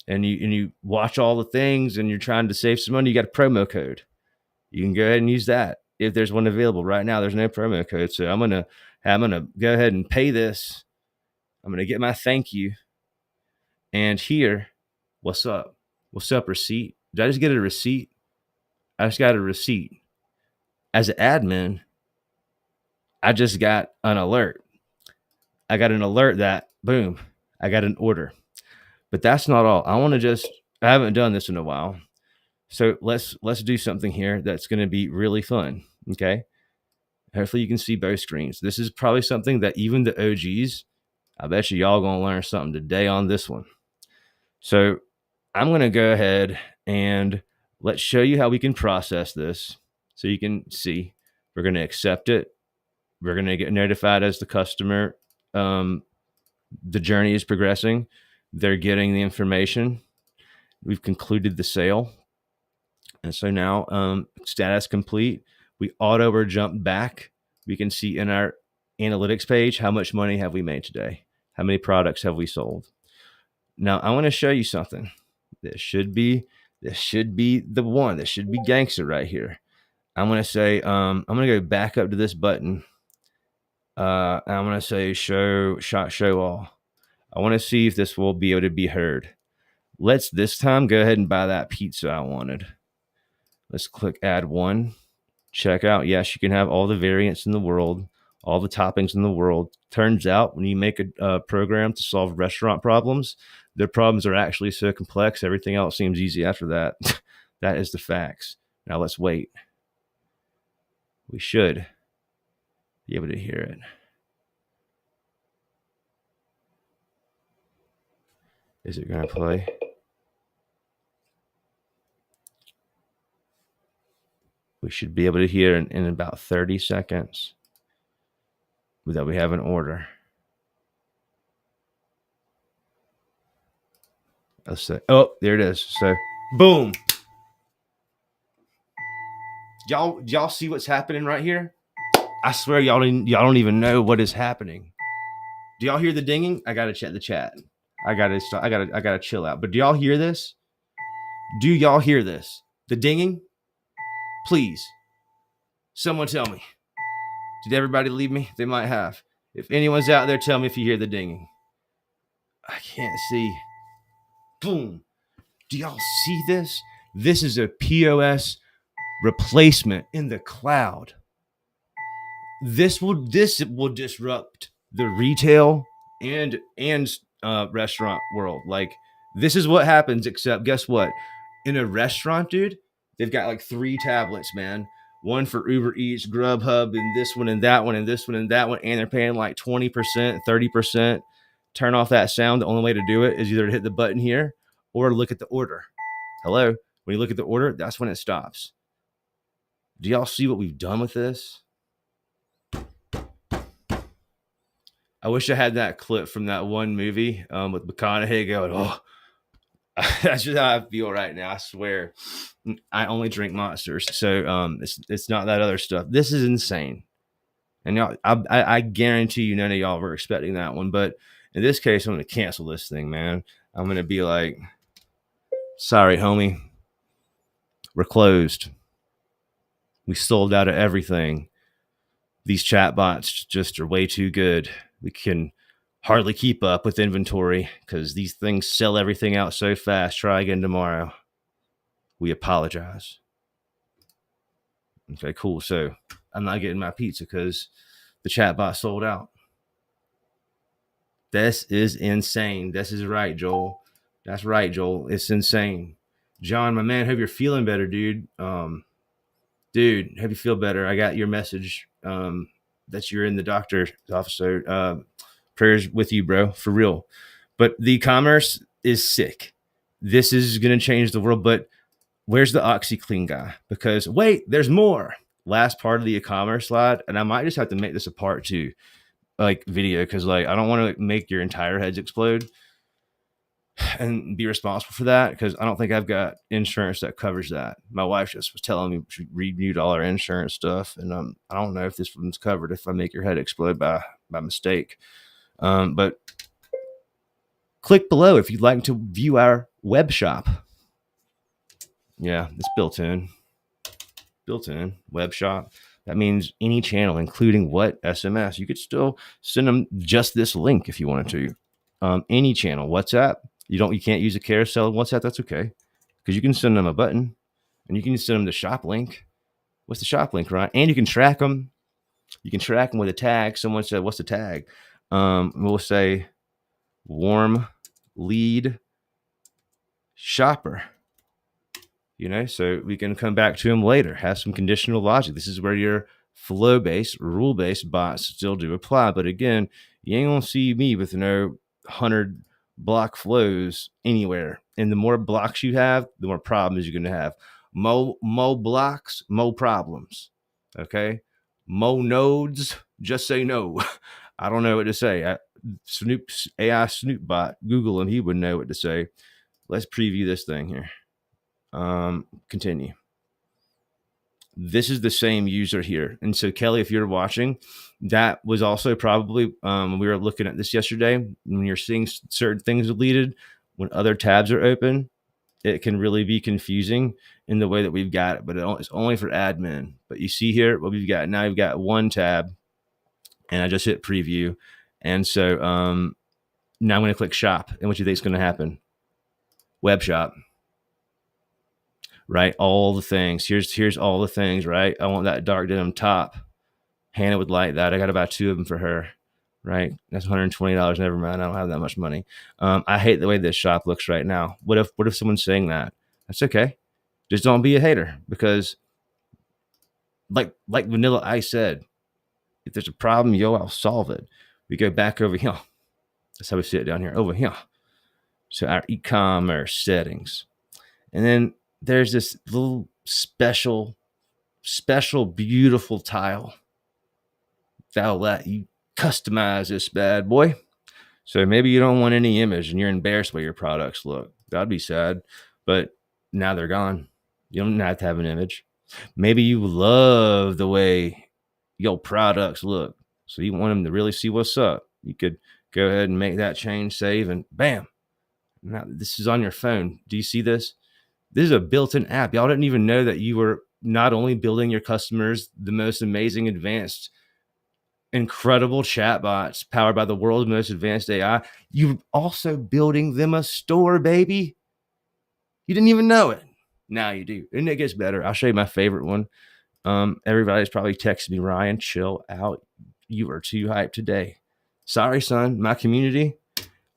and you watch all the things and you're trying to save some money, you got a promo code. You can go ahead and use that if there's one available. Right now, there's no promo code, so I'm gonna go ahead and pay this. I'm gonna get my thank you, and here, what's up? What's up, receipt? Did I just get a receipt? I just got a receipt. As an admin, I just got an alert. I got an alert that boom, I got an order. But that's not all. I haven't done this in a while. So let's do something here that's going to be really fun. Okay. Hopefully you can see both screens. This is probably something that even the OGs, I bet y'all going to learn something today on this one. So I'm going to go ahead and let's show you how we can process this so you can see. We're going to accept it. We're going to get notified as the customer. The journey is progressing. They're getting the information. We've concluded the sale. And so now status complete. We auto or jump back. We can see in our analytics page, how much money have we made today? How many products have we sold? Now I want to show you something. This should be the one. This should be gangster right here. I'm going to say, I'm going to go back up to this button. I'm going to say show all. I want to see if this will be able to be heard. Let's this time go ahead and buy that pizza I wanted. Let's click add one. Check out. Yes, you can have all the variants in the world, all the toppings in the world. Turns out when you make a program to solve restaurant problems, their problems are actually so complex. Everything else seems easy after that. That is the facts. Now let's wait. We should be able to hear it. Is it going to play? We should be able to hear in about 30 seconds that we have an order. Let's say, oh, there it is. So, boom. Y'all see what's happening right here? I swear y'all don't even know what is happening. Do y'all hear the dinging? I gotta check the chat. I gotta chill out. But do y'all hear this? Do y'all hear this? The dinging? Please, someone tell me. Did everybody leave me? They might have. If anyone's out there, tell me if you hear the dinging. I can't see. Boom. Do y'all see this? This is a POS replacement in the cloud. This will disrupt the retail and restaurant world. Like, this is what happens, except guess what? In a restaurant, dude, they've got like 3 tablets, man. One for Uber Eats, Grubhub, and this one and that one, and this one and that one, and they're paying like 20%, 30%. Turn off that sound. The only way to do it is either to hit the button here or look at the order. Hello? When you look at the order, that's when it stops. Do y'all see what we've done with this? I wish I had that clip from that one movie with McConaughey going, oh, that's just how I feel right now. I swear. I only drink Monsters. So it's not that other stuff. This is insane. And y'all, I guarantee you none of y'all were expecting that one. But in this case, I'm going to cancel this thing, man. I'm going to be like, sorry, homie. We're closed. We sold out of everything. These chatbots just are way too good. We can hardly keep up with inventory because these things sell everything out so fast. Try again tomorrow. We apologize. Okay, cool. So I'm not getting my pizza because the chatbot sold out. This is insane. This is right, Joel. That's right, Joel. It's insane. John, my man, hope you're feeling better, dude. Dude, hope you feel better. I got your message that you're in the doctor's office. So prayers with you, bro, for real. But the e-commerce is sick. This is going to change the world. But where's the OxyClean guy? Because wait, there's more. last part of the e-commerce slide, and I might just have to make this a part 2 like video, because like I don't want to make your entire heads explode and be responsible for that, because I don't think I've got insurance that covers that. My wife just was telling me she renewed all our insurance stuff, and I don't know if this one's covered if I make your head explode by mistake. But click below if you'd like to view our web shop. Yeah, it's built-in web shop. That means any channel, including what SMS. You could still send them just this link if you wanted to. Any channel, WhatsApp. You can't use a carousel WhatsApp. That's okay, because you can send them a button, and you can send them the shop link. What's the shop link, right? And you can track them. You can track them with a tag. Someone said, "What's the tag?" We'll say warm lead shopper. So we can come back to them later, have some conditional logic. This is where your flow-based, rule-based bots still do apply. But again, you ain't gonna see me with 100 block flows anywhere. And the more blocks you have, the more problems you're gonna have. Mo blocks, mo problems. Okay, mo nodes. Just say no. I don't know what to say. Snoop's AI Snoop bot. Google him. He would know what to say. Let's preview this thing here. Continue. This is the same user here. And so Kelly, if you're watching, that was also probably, we were looking at this yesterday, when you're seeing certain things deleted, when other tabs are open, it can really be confusing in the way that we've got it, but it's only for admin. But you see here what we've got. Now you've got one tab, and I just hit preview. And so now I'm going to click shop. And what do you think is going to happen? Web shop. Right? All the things. Here's all the things, right? I want that dark denim top. Hannah would like that. I got about 2 of them for her, right? That's $120. Never mind. I don't have that much money. I hate the way this shop looks right now. What if someone's saying that? That's okay. Just don't be a hater, because like Vanilla Ice said, if there's a problem, I'll solve it. We go back over here. That's how we sit down here, over here. So our e-commerce settings. And then there's this little special, beautiful tile that'll let you customize this bad boy. So maybe you don't want any image and you're embarrassed by your products look. That'd be sad. But now they're gone. You don't have to have an image. Maybe you love the way your products look, so you want them to really see what's up. You could go ahead and make that change, save, and bam. Now this is on your phone. Do you see this? This is a built-in app. Y'all didn't even know that you were not only building your customers the most amazing, advanced, incredible chatbots powered by the world's most advanced AI, you're also building them a store, baby. You didn't even know it. Now you do. And it gets better. I'll show you my favorite one. Everybody's probably texting me, Ryan, chill out. You are too hyped today. Sorry, son. My community,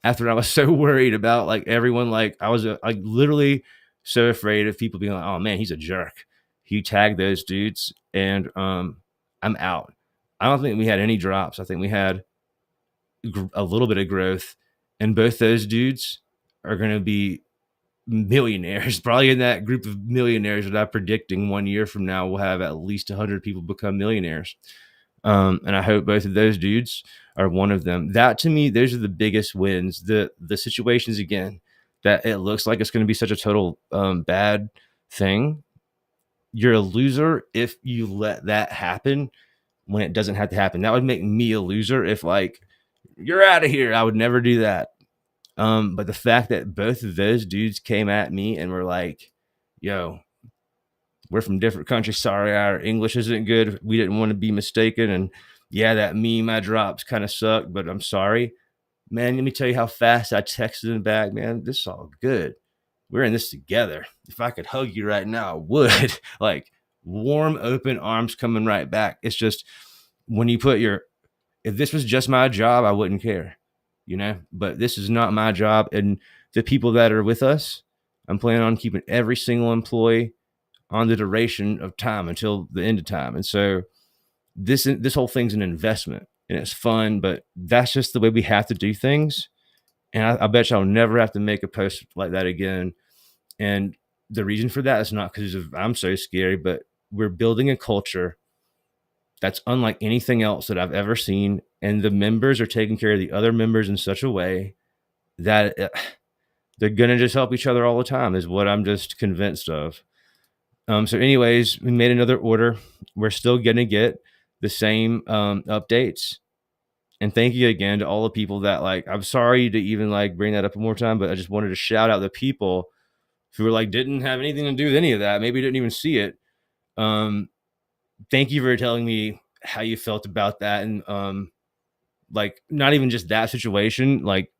after I was so worried about everyone, I was literally so afraid of people being like, oh man, he's a jerk. He tagged those dudes, and I'm out. I don't think we had any drops. I think we had a little bit of growth, and both those dudes are going to be millionaires, probably in that group of millionaires that I'm predicting 1 year from now we'll have at least 100 people become millionaires. And I hope both of those dudes are one of them. That, to me, those are the biggest wins. The situations, again, that it looks like it's going to be such a total bad thing. You're a loser if you let that happen when it doesn't have to happen. That would make me a loser if you're out of here. I would never do that. But the fact that both of those dudes came at me and were like, yo, we're from different countries. Sorry, our English isn't good. We didn't want to be mistaken. And yeah, that meme I dropped kind of sucked, but I'm sorry. Man, let me tell you how fast I texted him back, man. This is all good. We're in this together. If I could hug you right now, I would. Warm, open arms coming right back. It's just when you put if this was just my job, I wouldn't care, but this is not my job. And the people that are with us, I'm planning on keeping every single employee on the duration of time until the end of time. And so this whole thing's an investment, and it's fun, but that's just the way we have to do things. And I bet you I'll never have to make a post like that again. And the reason for that is not because I'm so scary, but we're building a culture That's unlike anything else that I've ever seen. And the members are taking care of the other members in such a way that they're going to just help each other all the time, is what I'm just convinced of. So anyways, we made another order. We're still going to get the same updates. And thank you again to all the people that, like, I'm sorry to even like bring that up one more time, but I just wanted to shout out the people who were like, didn't have anything to do with any of that. Maybe didn't even see it. Thank you for telling me how you felt about that. And like, not even just that situation, like,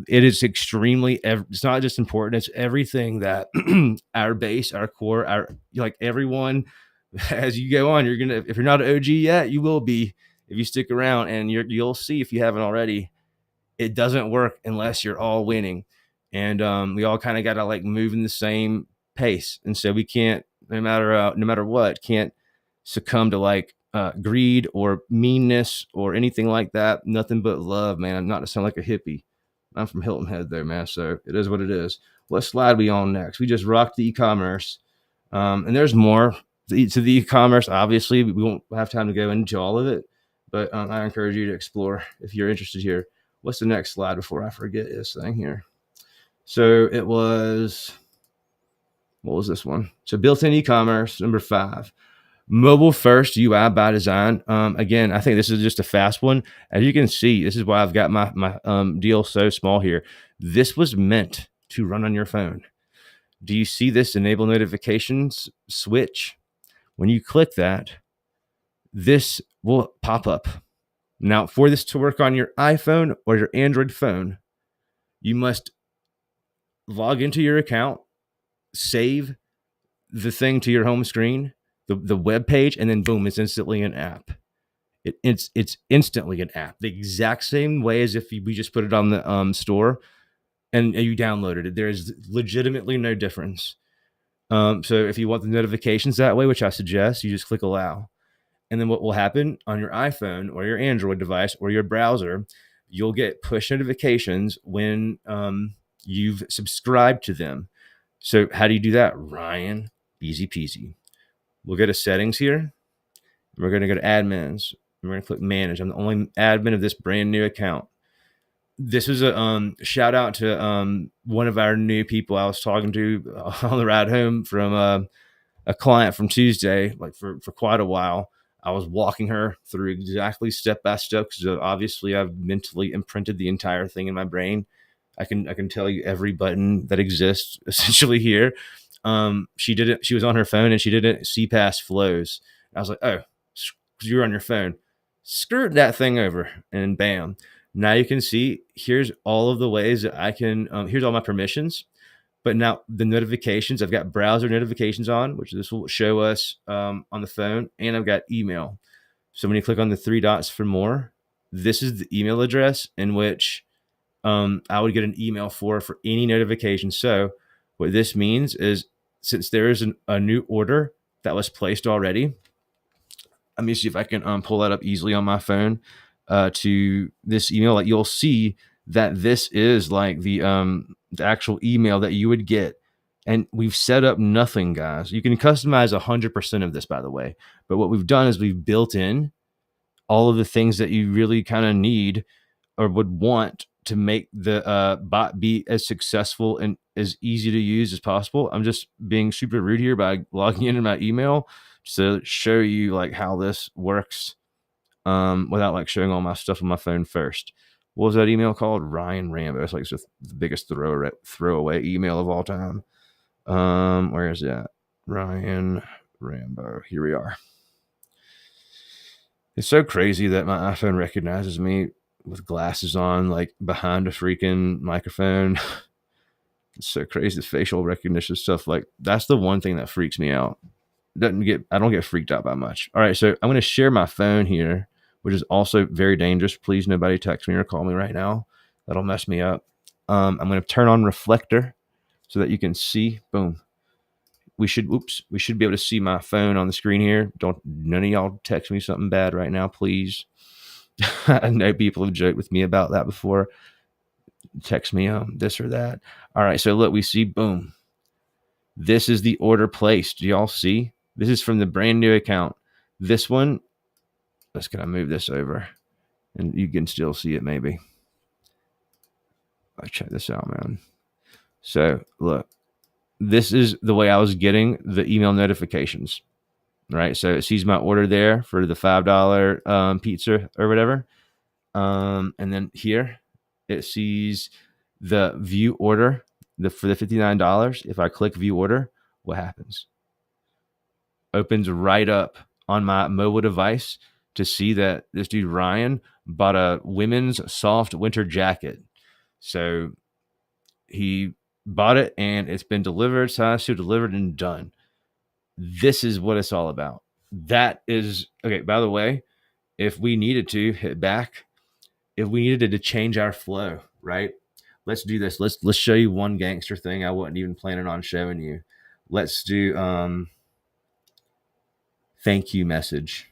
it is extremely, it's not just important, it's everything that our base, our core, our, like, everyone, as you go on, you're gonna, if you're not an OG yet, you will be if you stick around, and you'll see, if you haven't already, it doesn't work unless you're all winning. And we all kind of got to like move in the same pace, and so we can't, no matter what, can't succumb to like greed or meanness or anything like that. Nothing but love, man. Not to sound like a hippie, I'm from Hilton Head there, man, so it is what it is. What slide we on next? We just rocked the e-commerce, and there's more to the e-commerce. Obviously, we won't have time to go into all of it, but I encourage you to explore if you're interested here. What's the next slide before I forget this thing here? So it was, what was this one? So built-in e-commerce, number 5. Mobile first UI by design. Again, I think this is just a fast one. As you can see, this is why I've got my deal so small here. This was meant to run on your phone. Do you see this enable notifications switch? When you click that, this will pop up. Now, for this to work on your iPhone or your Android phone, you must log into your account, save the thing to your home screen, the web page, and then boom, it's instantly an app. It's instantly an app, the exact same way as if we just put it on the store and you downloaded it. There is legitimately no difference. So if you want the notifications that way, which I suggest, you just click allow. And then what will happen on your iPhone or your Android device or your browser, you'll get push notifications when you've subscribed to them. So how do you do that, Ryan? Easy peasy. We'll go to settings here. We're going to go to admins. We're going to click manage. I'm the only admin of this brand new account. This is a shout out to one of our new people I was talking to on the ride home from a client from Tuesday, like for quite a while. I was walking her through exactly step by step, because obviously I've mentally imprinted the entire thing in my brain. I can tell you every button that exists essentially here. She didn't. She was on her phone and she didn't see past flows. I was like, oh, you're on your phone. Skirt that thing over, and bam. Now you can see, here's all of the ways that I can. Here's all my permissions. But now the notifications, I've got browser notifications on, which this will show us on the phone, and I've got email. So when you click on the 3 dots for more, this is the email address in which I would get an email for any notification. So what this means is, since there is a new order that was placed already, let me see if I can pull that up easily on my phone to this email. Like, you'll see that this is like the actual email that you would get. And we've set up nothing, guys. You can customize 100% of this, by the way. But what we've done is we've built in all of the things that you really kind of need or would want to make the bot be as successful and as easy to use as possible. I'm just being super rude here by logging into my email to show you like how this works without like showing all my stuff on my phone first. What was that email called? Ryan Rambo. It's like the biggest throwaway email of all time. Where is that? Ryan Rambo. Here we are. It's so crazy that my iPhone recognizes me with glasses on, like behind a freaking microphone. It's so crazy. The facial recognition stuff, like that's the one thing that freaks me out. I don't get freaked out by much. All right, so I'm going to share my phone here, which is also very dangerous. Please, nobody text me or call me right now. That'll mess me up. I'm going to turn on reflector so that you can see. Boom. We should be able to see my phone on the screen here. None of y'all text me something bad right now, please. I know people have joked with me about that before. Text me this or that. All right, so look, we see, boom. This is the order placed. Do y'all see? This is from the brand new account. This one let's kind of move this over and you can still see it maybe. Let's check this out, man. So look, this is the way I was getting the email notifications, right? So it sees my order there for the $5 pizza or whatever. And then here it sees the view order for the $59. If I click view order, what happens? Opens right up on my mobile device to see that this dude Ryan bought a women's soft winter jacket. So he bought it and it's been delivered, size to delivered and done. This is what it's all about. That is okay. By the way, if we needed to hit back, if we needed to change our flow, right? Let's do this. Let's show you one gangster thing I wasn't even planning on showing you. Let's do thank you message.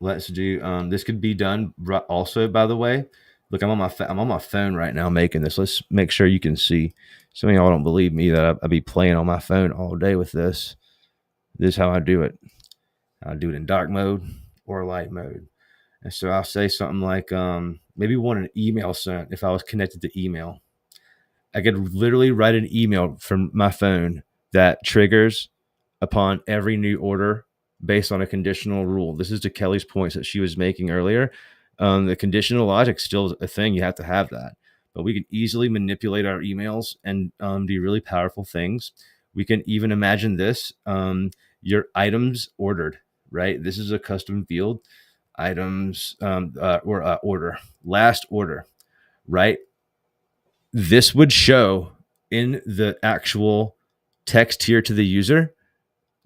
Let's do this could be done also, by the way. Look, I'm on my phone right now making this. Let's make sure you can see. Some of y'all don't believe me that I'd be playing on my phone all day with this. This is how I do it. I do it in dark mode or light mode. And so I'll say something like maybe want an email sent if I was connected to email. I could literally write an email from my phone that triggers upon every new order based on a conditional rule. This is to Kelly's points that she was making earlier. The conditional logic is still a thing. You have to have that. But we can easily manipulate our emails and do really powerful things. We can even imagine this. Your items ordered, right? This is a custom field. Items or order. Last order, right? This would show in the actual text here to the user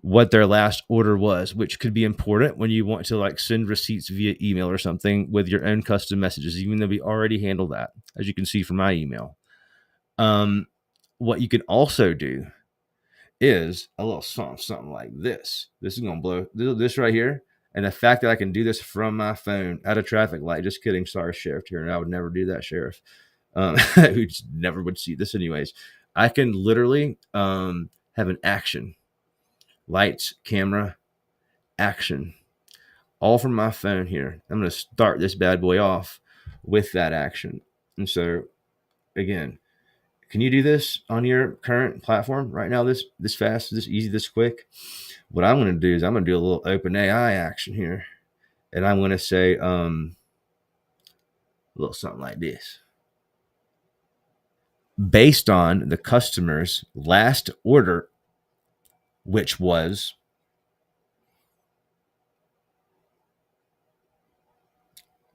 what their last order was, which could be important when you want to like send receipts via email or something with your own custom messages, even though we already handle that, as you can see from my email. What you can also do is a little something like this. This is going to blow this right here. And the fact that I can do this from my phone at a traffic light, just kidding. Sorry, Sheriff here. And I would never do that, Sheriff. Who just never would see this anyways. I can literally have an action. Lights, camera, action, all from my phone here. I'm going to start this bad boy off with that action. And so, again, can you do this on your current platform right now? This fast, this easy, this quick. What I'm going to do is I'm going to do a little open AI action here, and I'm going to say a little something like this. Based on the customer's last order, which was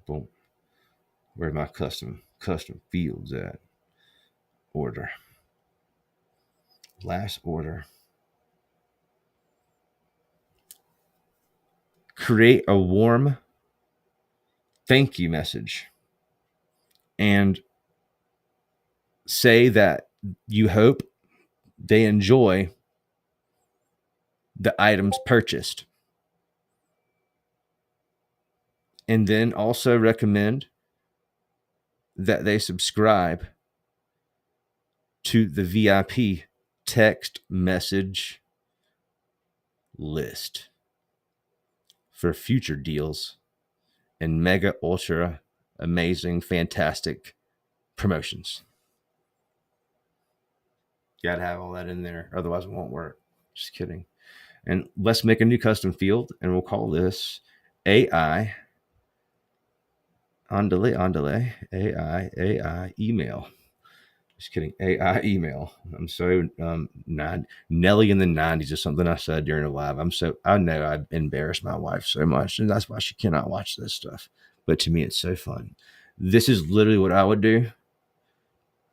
boom. Where's my custom fields at? Order. Last order. Create a warm thank you message and say that you hope they enjoy the items purchased. And then also recommend that they subscribe to the VIP text message list for future deals and mega ultra amazing fantastic promotions. You gotta have all that in there, otherwise it won't work. Just kidding. And let's make a new custom field and we'll call this AI on delay AI email. Just kidding. AI email. I'm so Nelly in the 90s is something I said during a live. I know I've embarrassed my wife so much, and that's why she cannot watch this stuff. But to me, it's so fun. This is literally what I would do.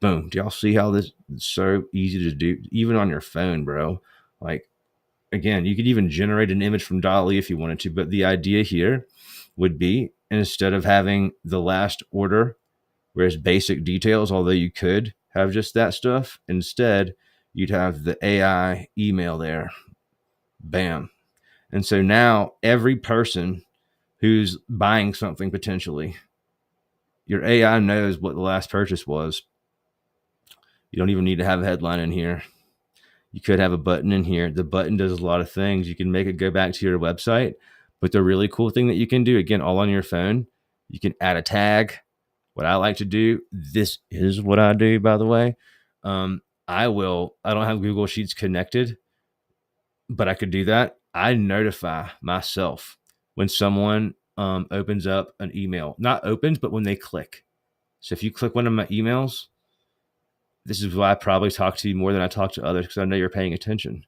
Boom. Do y'all see how this is so easy to do, even on your phone, bro? Like, again, you could even generate an image from DALL-E if you wanted to. But the idea here would be, instead of having the last order, whereas basic details, although you could have just that stuff, instead you'd have the AI email there. Bam. And so now every person who's buying something potentially, your AI knows what the last purchase was. You don't even need to have a headline in here. You could have a button in here. The button does a lot of things. You can make it go back to your website. But the really cool thing that you can do, again, all on your phone, you can add a tag. What I like to do, this is what I do, by the way. I don't have Google Sheets connected, but I could do that. I notify myself when someone opens up an email, not opens, but when they click. So if you click one of my emails, this is why I probably talk to you more than I talk to others, because I know you're paying attention.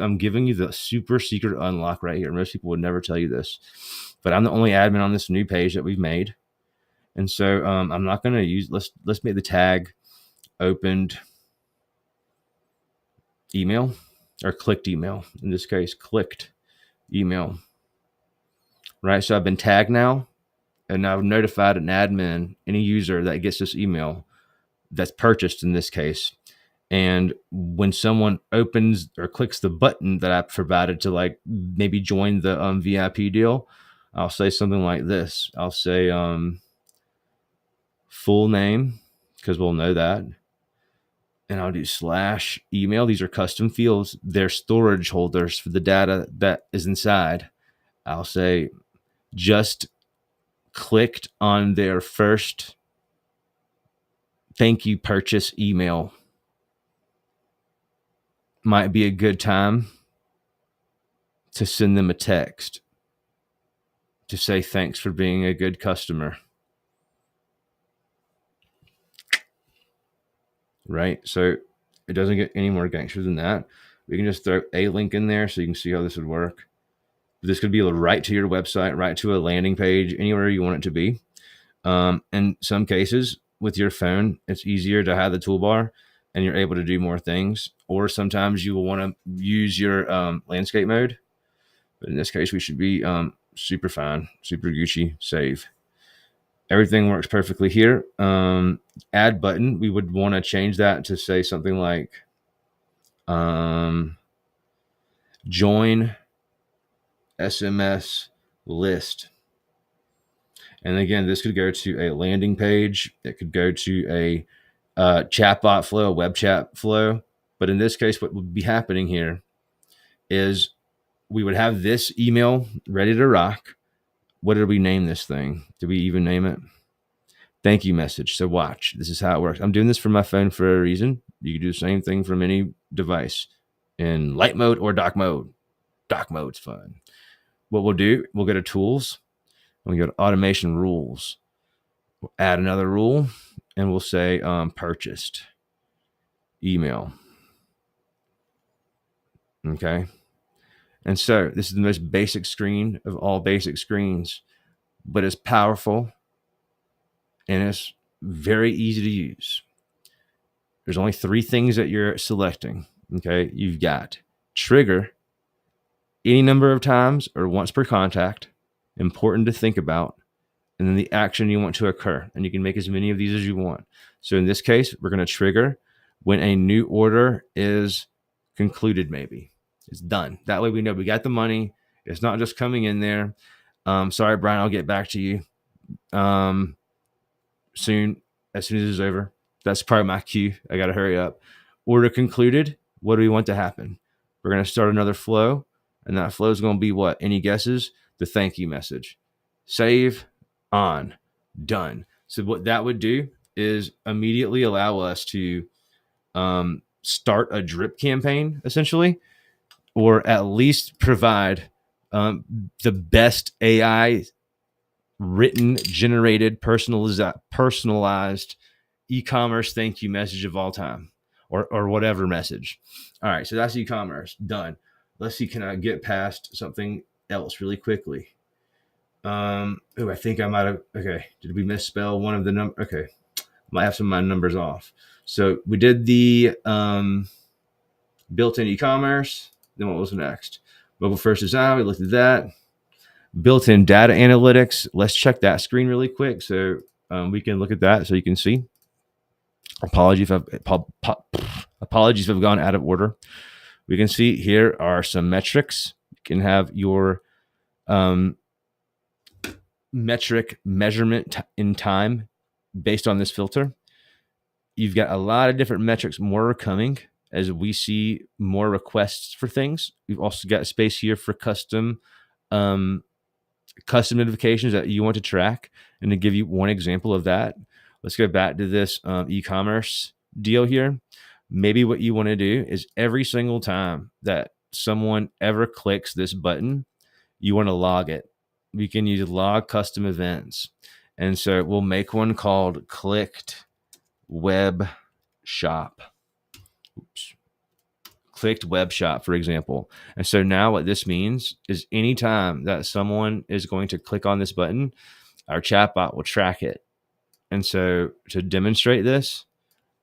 I'm giving you the super secret unlock right here. Most people would never tell you this, but I'm the only admin on this new page that we've made. And so I'm not going to use, let's make the tag opened email or clicked email. In this case, clicked email, right? So I've been tagged now, and I've notified an admin, any user that gets this email that's purchased in this case. And when someone opens or clicks the button that I provided to like maybe join the VIP deal, I'll say something like this. I'll say full name, because we'll know that. And I'll do /email. These are custom fields. They're storage holders for the data that is inside. I'll say just clicked on their first thank you purchase email. Might be a good time to send them a text to say thanks for being a good customer. Right? So it doesn't get any more gangster than that. We can just throw a link in there so you can see how this would work. This could be right to your website, right to a landing page, anywhere you want it to be. In some cases, with your phone, it's easier to have the toolbar and you're able to do more things. Or sometimes you will want to use your landscape mode. But in this case, we should be super fine, super Gucci, save. Everything works perfectly here. Add button, we would want to change that to say something like join SMS list. And again, this could go to a landing page. It could go to a chatbot flow, a web chat flow. But in this case, what would be happening here is we would have this email ready to rock. What did we name this thing? Did we even name it? Thank you message. So watch, this is how it works. I'm doing this from my phone for a reason. You can do the same thing from any device in light mode or dark mode. Dark mode's fun. What we'll do, we'll go to tools and we go to automation rules. We'll add another rule and we'll say purchased email. Okay. And so this is the most basic screen of all basic screens, but it's powerful and it's very easy to use. There's only 3 things that you're selecting. Okay. You've got trigger any number of times or once per contact, important to think about, and then the action you want to occur. And you can make as many of these as you want. So in this case, we're going to trigger when a new order is concluded, maybe. It's done. That way we know we got the money. It's not just coming in there. Sorry, Brian, I'll get back to you soon, as soon as it's over. That's probably my cue. I got to hurry up. Order concluded. What do we want to happen? We're going to start another flow, and that flow is going to be what? Any guesses? The thank you message. Save, on, done. So what that would do is immediately allow us to start a drip campaign, essentially, or at least provide the best AI written, generated, personalized e-commerce thank you message of all time, or whatever message. All right, so that's e-commerce done. Let's see, can I get past something else really quickly? I think I might have. Okay, did we misspell one of the numbers? Okay, might have some of my numbers off. So we did the built-in e-commerce. Then what was next? Mobile first design. We looked at that. Built-in data analytics. Let's check that screen really quick so we can look at that so you can see. Apologies if I've gone out of order. We can see here are some metrics. You can have your metric measurement in time based on this filter. You've got a lot of different metrics. More are coming as we see more requests for things. We've also got space here for custom notifications that you want to track. And to give you one example of that, let's go back to this e-commerce deal here. Maybe what you want to do is every single time that someone ever clicks this button, you want to log it. We can use log custom events. And so we'll make one called clicked web shop. Oops. Clicked web shop, for example. And so now what this means is anytime that someone is going to click on this button, our chatbot will track it. And so to demonstrate this,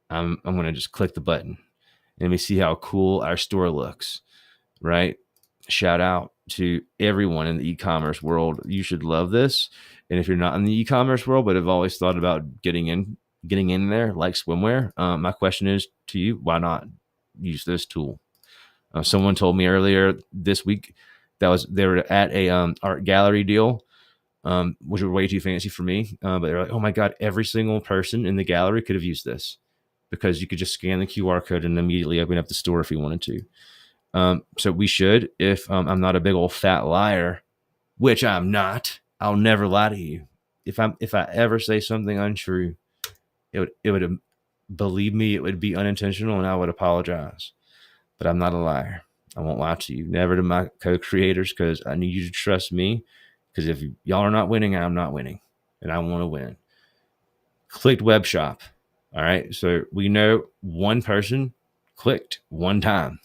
I'm going to just click the button and we see how cool our store looks, right? Shout out to everyone in the e-commerce world. You should love this. And if you're not in the e-commerce world, but have always thought about getting in there like swimwear, my question is to you, why not use this tool? Someone told me earlier this week they were at a art gallery deal, which were way too fancy for me. But they're like, oh my God, every single person in the gallery could have used this because you could just scan the QR code and immediately open up the store if you wanted to. So we should, if I'm not a big old fat liar, which I'm not, I'll never lie to you. If I ever say something untrue, it would believe me, it would be unintentional and I would apologize. But I'm not a liar. I won't lie to you. Never to my co-creators, because I need you to trust me. Because if y'all are not winning, I'm not winning. And I want to win. Clicked web shop. All right. So we know one person clicked one time.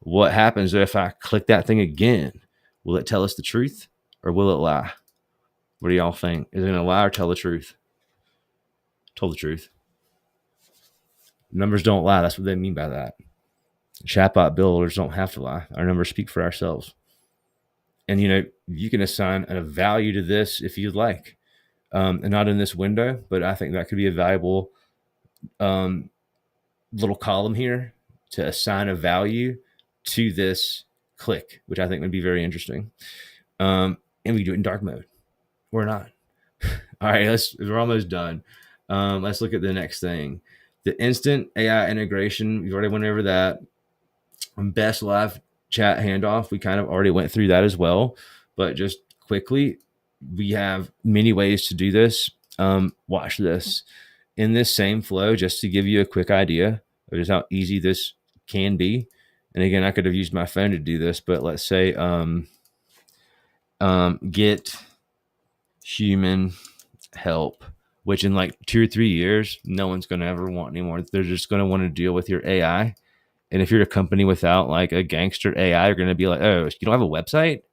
What happens if I click that thing again? Will it tell us the truth or will it lie? What do y'all think? Is it going to lie or tell the truth? Tell the truth. Numbers don't lie. That's what they mean by that. Chatbot builders don't have to lie. Our numbers speak for ourselves. And, you can assign a value to this if you'd like. And not in this window, but I think that could be a valuable little column here to assign a value to this click, which I think would be very interesting. And we do it in dark mode or not. All right, we're almost done. Let's look at the next thing. The instant AI integration, we've already went over that. Best live chat handoff, we kind of already went through that as well, but just quickly, we have many ways to do this. Watch this. In this same flow, just to give you a quick idea of just how easy this can be. And again, I could have used my phone to do this, but let's say get human help, which in like 2 or 3 years, no one's going to ever want anymore. They're just going to want to deal with your AI. And if you're a company without like a gangster AI, you're going to be like, oh, you don't have a website?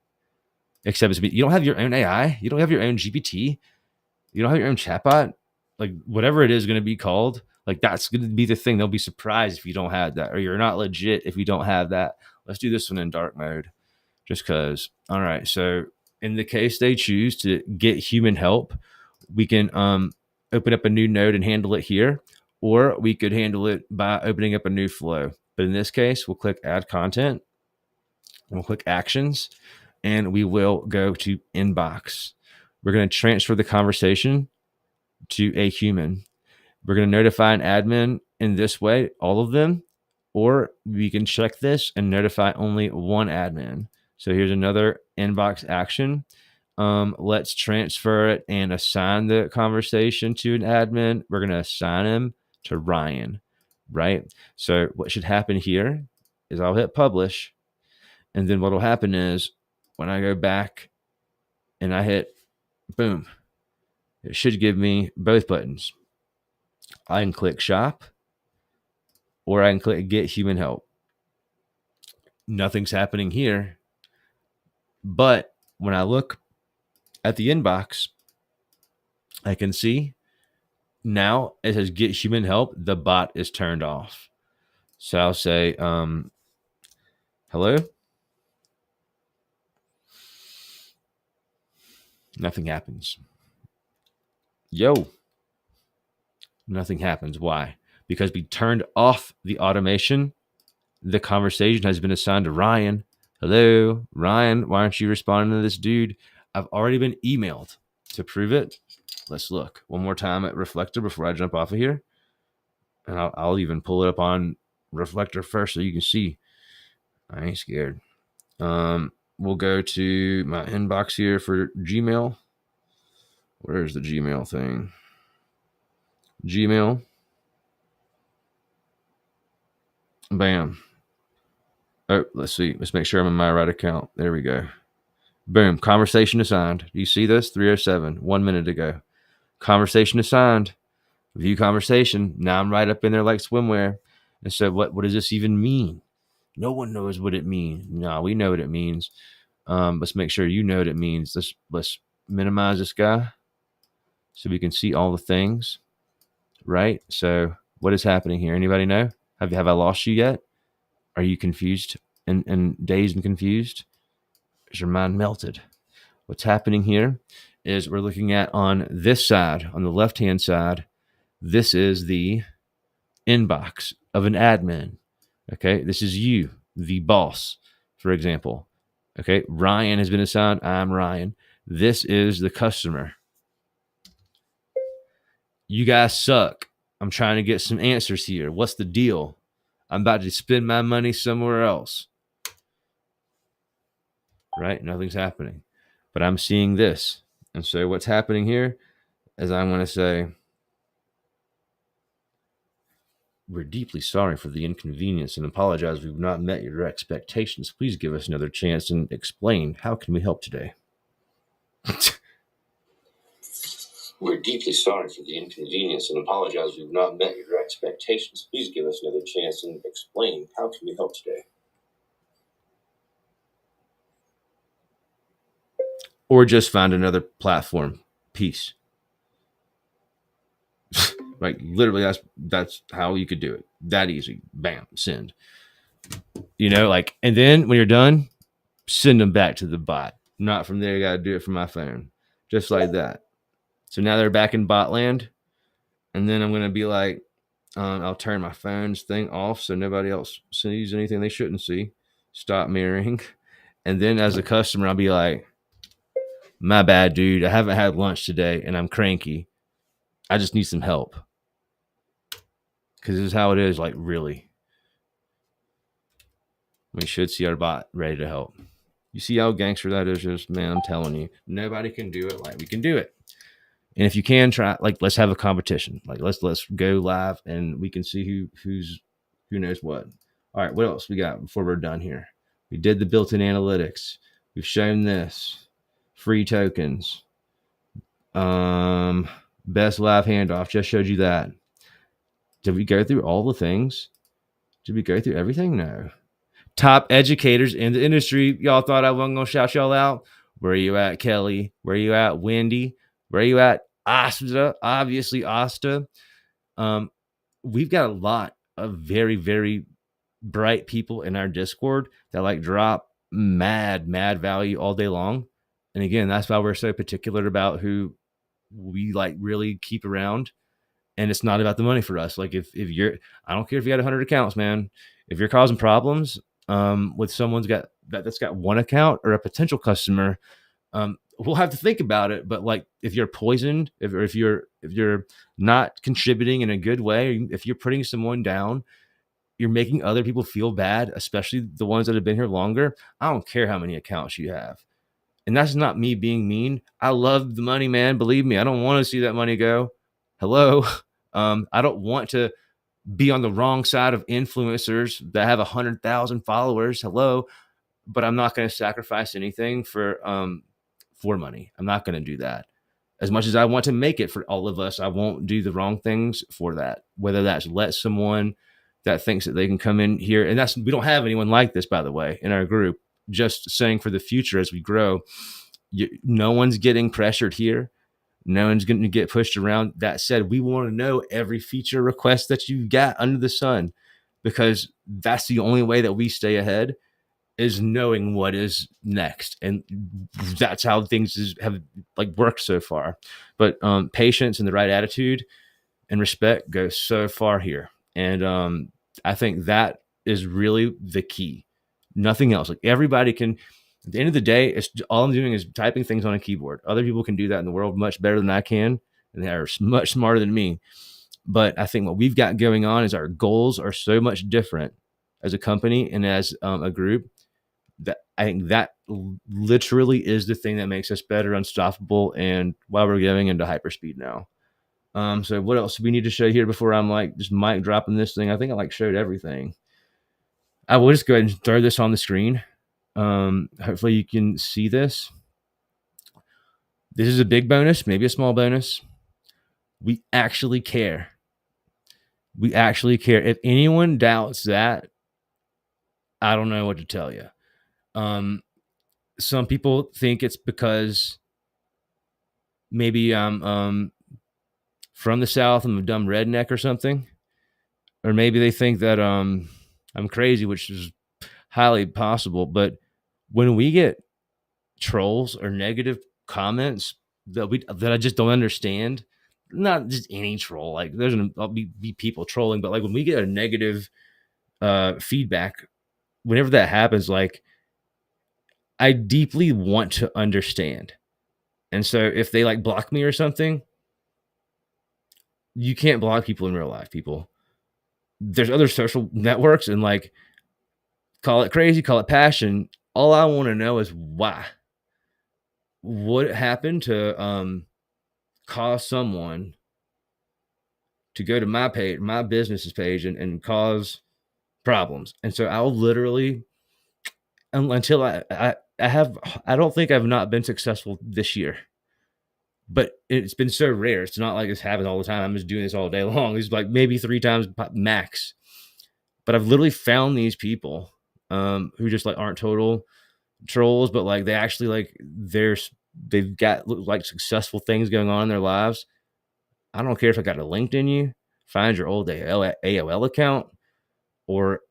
Except you don't have your own AI. You don't have your own GPT. You don't have your own chatbot. Like whatever it is going to be called, like that's going to be the thing. They'll be surprised if you don't have that, or you're not legit if you don't have that. Let's do this one in dark mode just because. All right. So in the case they choose to get human help, we can open up a new node and handle it here, or we could handle it by opening up a new flow. But in this case, we'll click add content, we'll click actions, and we will go to inbox. We're going to transfer the conversation to a human. We're going to notify an admin in this way, all of them, or we can check this and notify only one admin. So here's another inbox action. Let's transfer it and assign the conversation to an admin. We're going to assign him to Ryan, right? So what should happen here is I'll hit publish. And then what will happen is when I go back and I hit boom, it should give me both buttons. I can click shop or I can click get human help. Nothing's happening here. But when I look at the inbox, I can see now it says get human help. The bot is turned off. So I'll say, hello. Nothing happens. Yo. Nothing happens. Why? Because we turned off the automation. The conversation has been assigned to Ryan. Hello, Ryan, why aren't you responding to this dude? I've already been emailed to prove it. Let's look one more time at Reflector before I jump off of here. And I'll even pull it up on reflector first so you can see. I ain't scared. We'll go to my inbox here for Gmail. Where's the Gmail thing? Gmail. Bam. Oh, let's see. Let's make sure I'm in my right account. There we go. Boom. Conversation assigned. Do you see this? 307, 1 minute ago. Conversation assigned. View conversation. Now I'm right up in there like swimwear. And so what does this even mean? No one knows what it means. No, we know what it means. Let's make sure you know what it means. Let's minimize this guy so we can see all the things, right? So what is happening here? Anybody know? Have I lost you yet? Are you confused and dazed and confused? Is your mind melted? What's happening here is we're looking at on this side, on the left-hand side, this is the inbox of an admin. Okay, this is you, the boss, for example. Okay, Ryan has been assigned. I'm Ryan. This is the customer. You guys suck. I'm trying to get some answers here. What's the deal? I'm about to spend my money somewhere else. Right? Nothing's happening. But I'm seeing this. And so what's happening here is I'm going to say, we're deeply sorry for the inconvenience and apologize we've not met your expectations. Please give us another chance and explain how can we help today. We're deeply sorry for the inconvenience and apologize we've not met your expectations. Please give us another chance and explain how can we help today. Or just find another platform. Peace. Like literally that's how you could do it. That easy. Bam, send. You know, like, and then when you're done, send them back to the bot. Not from there, you gotta do it from my phone. Just like that. So now they're back in bot land. And then I'm gonna be like, I'll turn my phone's thing off so nobody else sees anything they shouldn't see. Stop mirroring. And then as a customer, I'll be like, my bad, dude. I haven't had lunch today and I'm cranky. I just need some help. Because this is how it is, like, really. We should see our bot ready to help. You see how gangster that is? Just, man, I'm telling you, nobody can do it like we can do it. And if you can try, like, let's have a competition. Like, let's go live and we can see who knows what. All right, what else we got before we're done here? We did the built-in analytics. We've shown this. Free tokens. Best live handoff. Just showed you that. Did we go through all the things? Did we go through everything? No. Top educators in the industry. Y'all thought I wasn't going to shout y'all out? Where are you at, Kelly? Where are you at, Wendy? Where are you at, Asta? Obviously, Asta. We've got a lot of very, very bright people in our Discord that like drop mad value all day long. And again, that's why we're so particular about who we like really keep around. And it's not about the money for us. Like if you're, I don't care if you got 100 accounts, man. If you're causing problems with someone's got that's got one account or a potential customer, we'll have to think about it. But like if you're poisoned, if you're not contributing in a good way, if you're putting someone down, you're making other people feel bad, especially the ones that have been here longer. I don't care how many accounts you have. And that's not me being mean. I love the money, man. Believe me, I don't want to see that money go. Hello. I don't want to be on the wrong side of influencers that have 100,000 followers. Hello. But I'm not going to sacrifice anything for money. I'm not going to do that. As much as I want to make it for all of us, I won't do the wrong things for that. Whether that's let someone that thinks that they can come in here. And we don't have anyone like this, by the way, in our group. Just saying for the future as we grow, no one's getting pressured here. No one's going to get pushed around. That said, we want to know every feature request that you've got under the sun, because that's the only way that we stay ahead, is knowing what is next. And that's how things have like worked so far. But patience and the right attitude and respect go so far here. And I think that is really the key. Nothing else. Like everybody can, at the end of the day, it's all I'm doing is typing things on a keyboard. Other people can do that in the world much better than I can, and they are much smarter than me. But I think what we've got going on is our goals are so much different as a company and as a group, that I think that literally is the thing that makes us better, unstoppable, and why we're going into hyperspeed now. So what else do we need to show here before I'm like just mic dropping this thing? I think I like showed everything. I will just go ahead and throw this on the screen. Hopefully you can see this. This is a big bonus, maybe a small bonus. We actually care. We actually care. If anyone doubts that, I don't know what to tell you. Some people think it's because maybe I'm from the South, I'm a dumb redneck or something. Or maybe they think that I'm crazy, which is highly possible. But when we get trolls or negative comments that I just don't understand, not just any troll, like there's gonna be people trolling, but like when we get a negative feedback, whenever that happens, like I deeply want to understand. And so if they like block me or something, you can't block people in real life, people. There's other social networks, and like call it crazy, call it passion. All I want to know is why. What happened to cause someone to go to my page, my business's page, and cause problems? And so I'll literally, until I don't think I've not been successful this year, but it's been so rare. It's not like this happens all the time. I'm just doing this all day long. It's like maybe 3 times max. But I've literally found these people who just like aren't total trolls, but like they actually like they've got like successful things going on in their lives. I don't care if I got a LinkedIn you, find your old AOL account or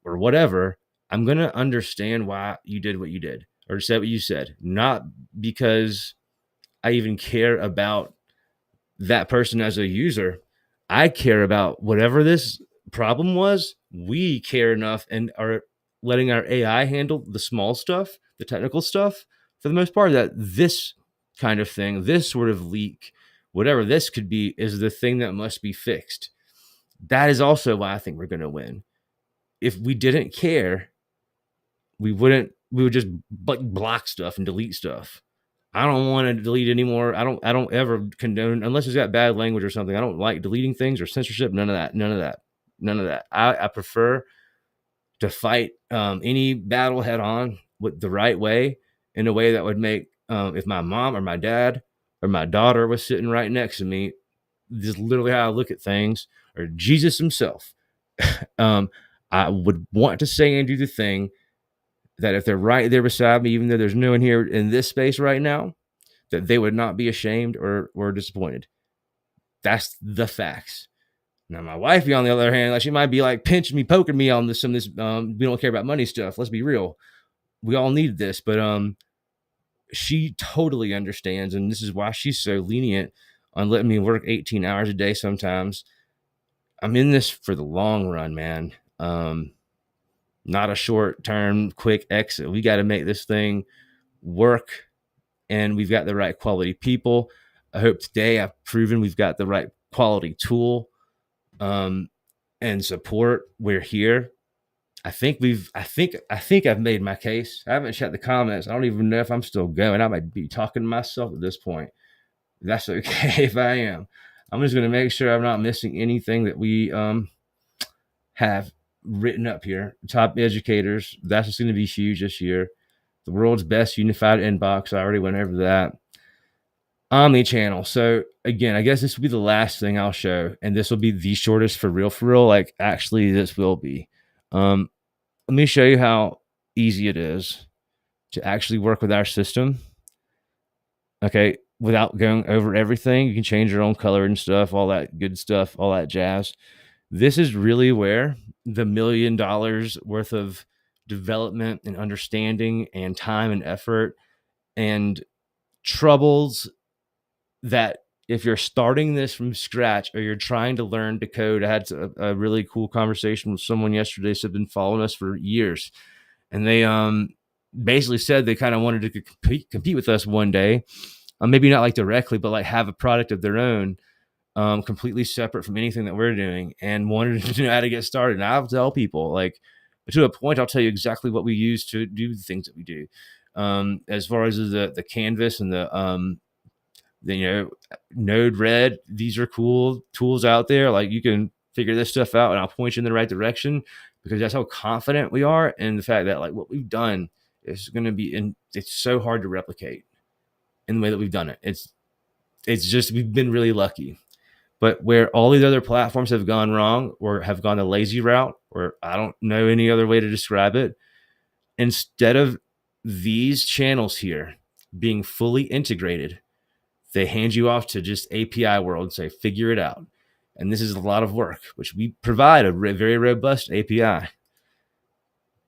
whatever. I'm gonna understand why you did what you did or said what you said, not because I even care about that person as a user. I care about whatever this problem was. We care enough and are letting our AI handle the small stuff, the technical stuff, for the most part, that this kind of thing, this sort of leak, whatever this could be, is the thing that must be fixed. That is also why I think we're going to win. If we didn't care, we would just block stuff and delete stuff. I don't want to delete anymore. I don't ever condone, unless it's got bad language or something. I don't like deleting things or censorship. None of that. I prefer to fight any battle head on with the right way, in a way that would make, if my mom or my dad or my daughter was sitting right next to me, this is literally how I look at things, or Jesus himself. I would want to say and do the thing that if they're right there beside me, even though there's no one here in this space right now, that they would not be ashamed or disappointed. That's the facts. Now, my wifey, on the other hand, like she might be like pinching me, poking me on some of this. We don't care about money stuff. Let's be real. We all need this, but she totally understands, and this is why she's so lenient on letting me work 18 hours a day. Sometimes I'm in this for the long run, man. Not a short term, quick exit. We got to make this thing work, and we've got the right quality people. I hope today I've proven we've got the right quality tool and support. We're here. I think I've made my case. I haven't checked the comments. I don't even know if I'm still going. I might be talking to myself at this point. That's okay if I am. I'm just going to make sure I'm not missing anything that we have written up here. Top educators. That's just going to be huge this year. The world's best unified inbox. I already went over that. Omni-channel. So again, I guess this will be the last thing I'll show, and this will be the shortest for real. Like actually, this will be. Let me show you how easy it is to actually work with our system. Okay, without going over everything, you can change your own color and stuff, all that good stuff, all that jazz. This is really where the $1 million worth of development and understanding and time and effort and troubles, that if you're starting this from scratch or you're trying to learn to code. I had a really cool conversation with someone yesterday who's been following us for years, and they basically said they kind of wanted to compete with us one day, maybe not like directly, but like have a product of their own. completely separate from anything that we're doing, and wanted to know how to get started. And I'll tell people, like, to a point, I'll tell you exactly what we use to do the things that we do. As far as the canvas and the Node-RED, these are cool tools out there. Like, you can figure this stuff out, and I'll point you in the right direction, because that's how confident we are in the fact that, like, what we've done is going to be it's so hard to replicate in the way that we've done it. It's just, we've been really lucky. But where all these other platforms have gone wrong, or have gone the lazy route, or I don't know any other way to describe it, instead of these channels here being fully integrated, they hand you off to just API world and say, figure it out. And this is a lot of work, which we provide a very robust API.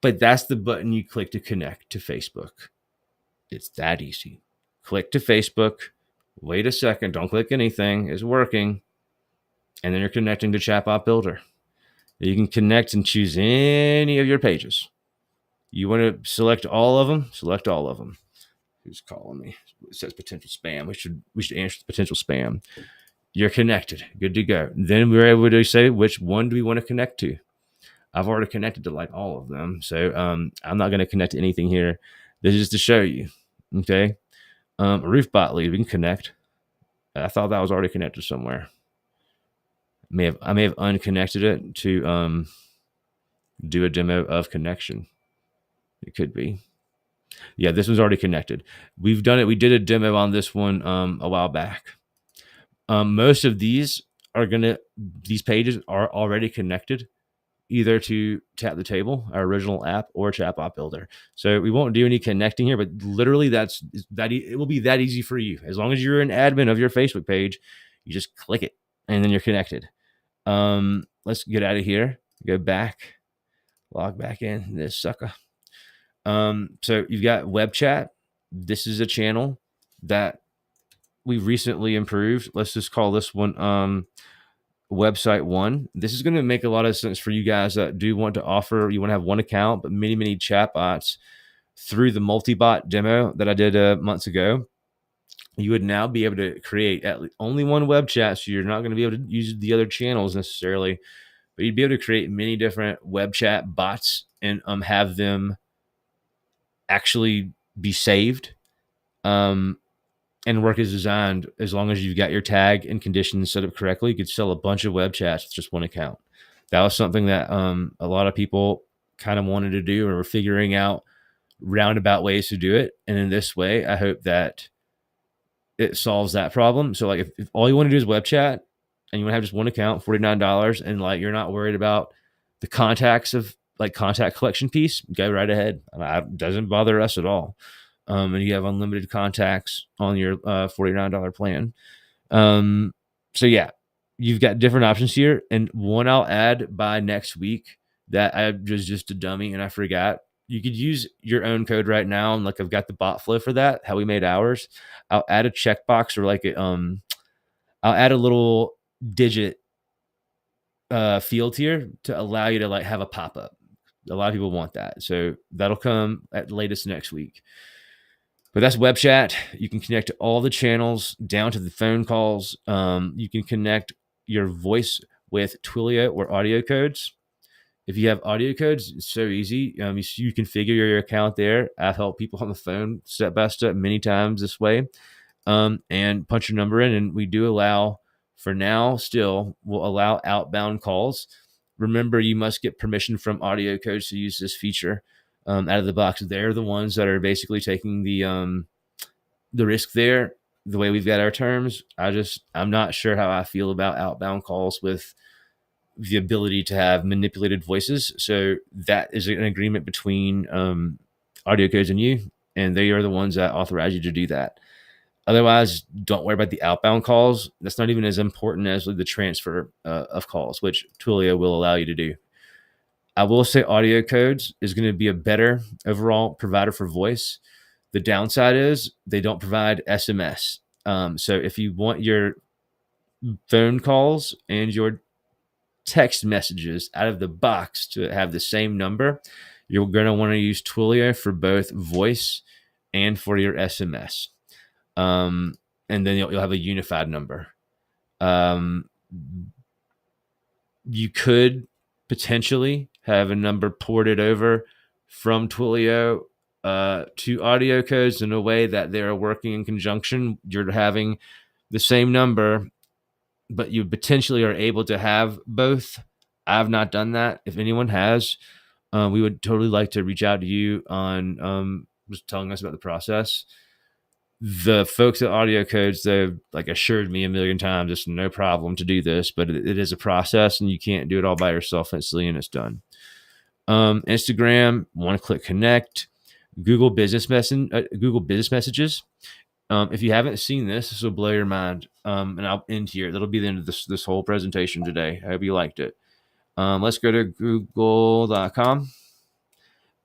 But that's the button you click to connect to Facebook. It's that easy. Click to Facebook. Wait a second. Don't click anything. It's working. And then you're connecting to Chatbot Builder. You can connect and choose any of your pages. You want to select all of them? Select all of them. Who's calling me? It says potential spam. We should answer the potential spam. You're connected. Good to go. Then we're able to say, which one do we want to connect to? I've already connected to like all of them. So I'm not going to connect to anything here. This is to show you. Okay. Roofbot lead, we can connect. I thought that was already connected somewhere. I may have unconnected it to do a demo of connection. It could be. Yeah, this one's already connected. We've done it. We did a demo on this one a while back. Most of these pages are already connected either to Tap the Table, our original app, or Chatbot Builder. So we won't do any connecting here, but literally it will be that easy for you. As long as you're an admin of your Facebook page, you just click it and then you're connected. Let's get out of here. Go back, log back in this sucker. So you've got web chat. This is a channel that we recently improved. Let's just call this one website 1. This is going to make a lot of sense for you guys that do want to offer, you want to have one account, but many chatbots. Through the multi-bot demo that I did months ago, you would now be able to create only one web chat. So you're not going to be able to use the other channels necessarily, but you'd be able to create many different web chat bots and have them actually be saved and work as designed. As long as you've got your tag and conditions set up correctly, you could sell a bunch of web chats with just one account. That was something that a lot of people kind of wanted to do, or were figuring out roundabout ways to do it. And in this way, I hope that it solves that problem. So like if all you want to do is web chat and you want to have just one account, $49, and like you're not worried about the contacts of like contact collection piece, go right ahead. It doesn't bother us at all. And you have unlimited contacts on your $49 plan. So yeah, you've got different options here. And one I'll add by next week that I was just a dummy and I forgot. You could use your own code right now. And like I've got the bot flow for that, how we made ours. I'll add a checkbox or like I'll add a little digit field here to allow you to like have a pop-up. A lot of people want that. So that'll come at the latest next week. But that's web chat. You can connect to all the channels down to the phone calls. You can connect your voice with Twilio or audio codes. If you have audio codes, it's so easy. You configure your account there. I've helped people on the phone step by step many times this way, and punch your number in. And we do allow, for now, we'll allow outbound calls. Remember, you must get permission from audio codes to use this feature out of the box. They're the ones that are basically taking the risk there. The way we've got our terms, I'm not sure how I feel about outbound calls with the ability to have manipulated voices. So that is an agreement between audio codes and you, and they are the ones that authorize you to do that. Otherwise, don't worry about the outbound calls. That's not even as important as the transfer of calls, which Twilio will allow you to do. I will say audio codes is going to be a better overall provider for voice. The downside is they don't provide SMS. So if you want your phone calls and your text messages out of the box to have the same number, you're going to want to use Twilio for both voice and for your SMS. And then you'll have a unified number. You could potentially have a number ported over from Twilio to audio codes in a way that they're working in conjunction. You're having the same number, but you potentially are able to have both. I've not done that. If anyone has, we would totally like to reach out to you on just telling us about the process. The folks at Audio Codes, they've like assured me a million times it's no problem to do this, but it is a process and you can't do it all by yourself instantly and it's done. Instagram, one click connect, Google Business Messages. If you haven't seen this will blow your mind. And I'll end here. That'll be the end of this whole presentation today. I hope you liked it. Let's go to google.com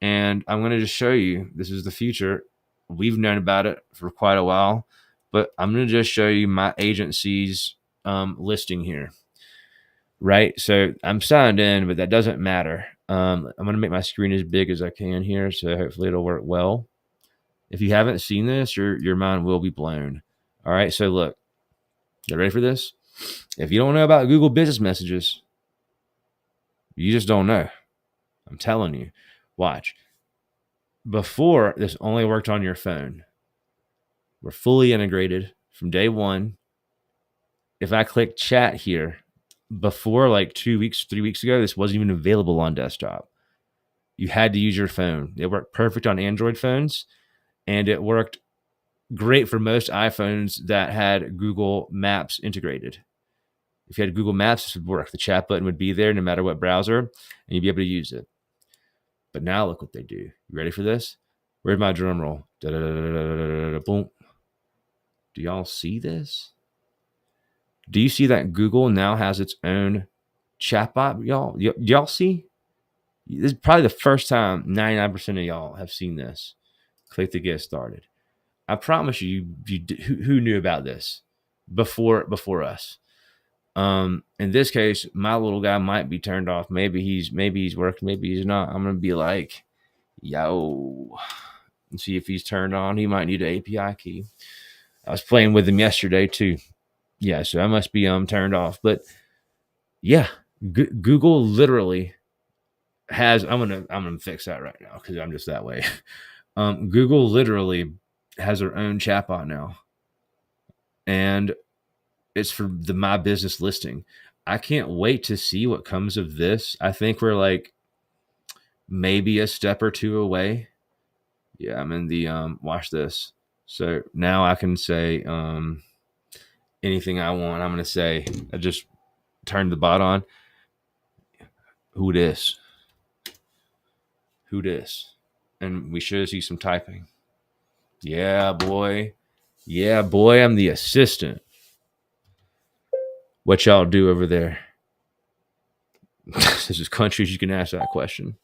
and I'm going to just show you, this is the future. We've known about it for quite a while, but I'm going to just show you my agency's listing here. Right. So I'm signed in, but that doesn't matter. I'm going to make my screen as big as I can here. So hopefully it'll work well. If you haven't seen this, your mind will be blown. All right. So look, you ready for this? If you don't know about Google Business Messages, you just don't know. I'm telling you. Watch. Before, this only worked on your phone. We're fully integrated from day one. If I click chat here, before like 2 weeks, 3 weeks ago, this wasn't even available on desktop. You had to use your phone. It worked perfect on Android phones, and it worked great for most iPhones that had Google Maps integrated. If you had Google Maps, this would work. The chat button would be there no matter what browser, and you'd be able to use it. But now look what they do. You ready for this? Where's my drum roll? Boom. Do y'all see this? Do you see that Google now has its own chatbot? Y'all see? This is probably the first time 99% of y'all have seen this. Click to get started. I promise you, who knew about this before us? In this case, my little guy might be turned off. Maybe he's working, maybe he's not. I'm gonna be like, yo, and see if he's turned on. He might need an API key. I was playing with him yesterday too. Yeah, so I must be turned off. But yeah, Google literally has. I'm gonna fix that right now because I'm just that way. Google literally has their own chatbot now, and it's for the My Business listing. I can't wait to see what comes of this. I think we're like maybe a step or two away. Yeah, I'm in the watch this. So now I can say anything I want. I'm gonna say I just turned the bot on. Who this? Who this? And we should see some typing. Yeah, boy. Yeah, boy, I'm the assistant. What y'all do over there? This is countries you can ask that question.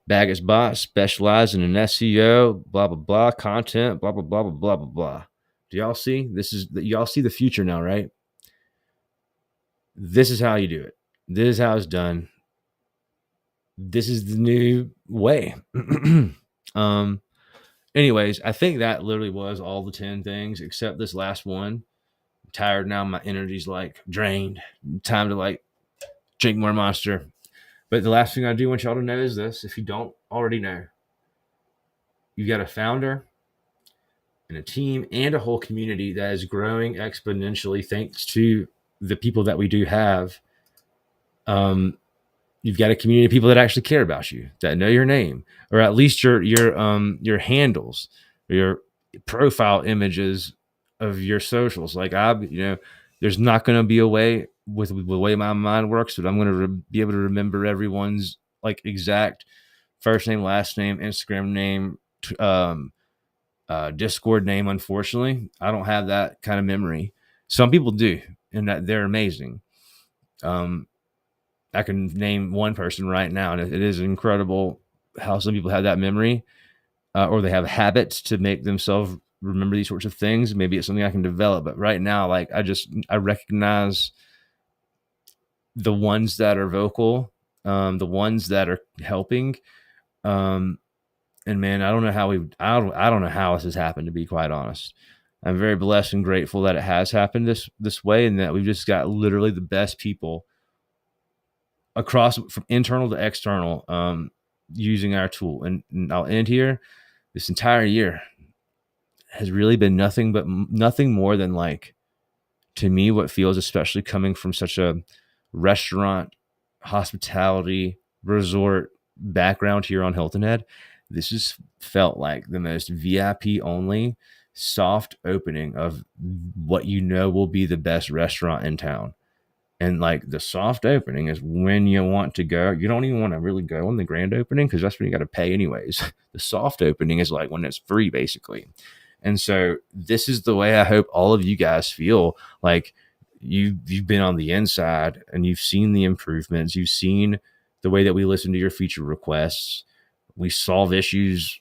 Baggott's bot specializing in SEO, blah blah blah, content, blah blah blah blah blah blah blah. Do y'all see? Y'all see the future now, right? This is how you do it. This is how it's done. This is the new way. Anyways, I think that literally was all the 10 things except this last one. I'm tired now. My energy's like drained. Time to like drink more Monster. But the last thing I do want y'all to know is this. If you don't already know, you got a founder and a team and a whole community that is growing exponentially thanks to the people that we do have. You've got a community of people that actually care about you, that know your name, or at least your handles, or your profile images of your socials. Like there's not going to be a way with the way my mind works, but I'm going to be able to remember everyone's like exact first name, last name, Instagram name, Discord name. Unfortunately, I don't have that kind of memory. Some people do, and that they're amazing. I can name one person right now, and it is incredible how some people have that memory, or they have habits to make themselves remember these sorts of things. Maybe it's something I can develop, but right now, like I recognize the ones that are vocal, the ones that are helping, and man, I don't know how this has happened, to be quite honest. I'm very blessed and grateful that it has happened this way, and that we've just got literally the best people across from internal to external using our tool. And I'll end here. This entire year has really been nothing more than, like, to me, what feels, especially coming from such a restaurant, hospitality, resort background here on Hilton Head, this has felt like the most VIP only soft opening of what will be the best restaurant in town. And like, the soft opening is when you want to go. You don't even want to really go on the grand opening, because that's when you got to pay anyways. The soft opening is like when it's free, basically. And so this is the way I hope all of you guys feel. Like, you've been on the inside and you've seen the improvements. You've seen the way that we listen to your feature requests. We solve issues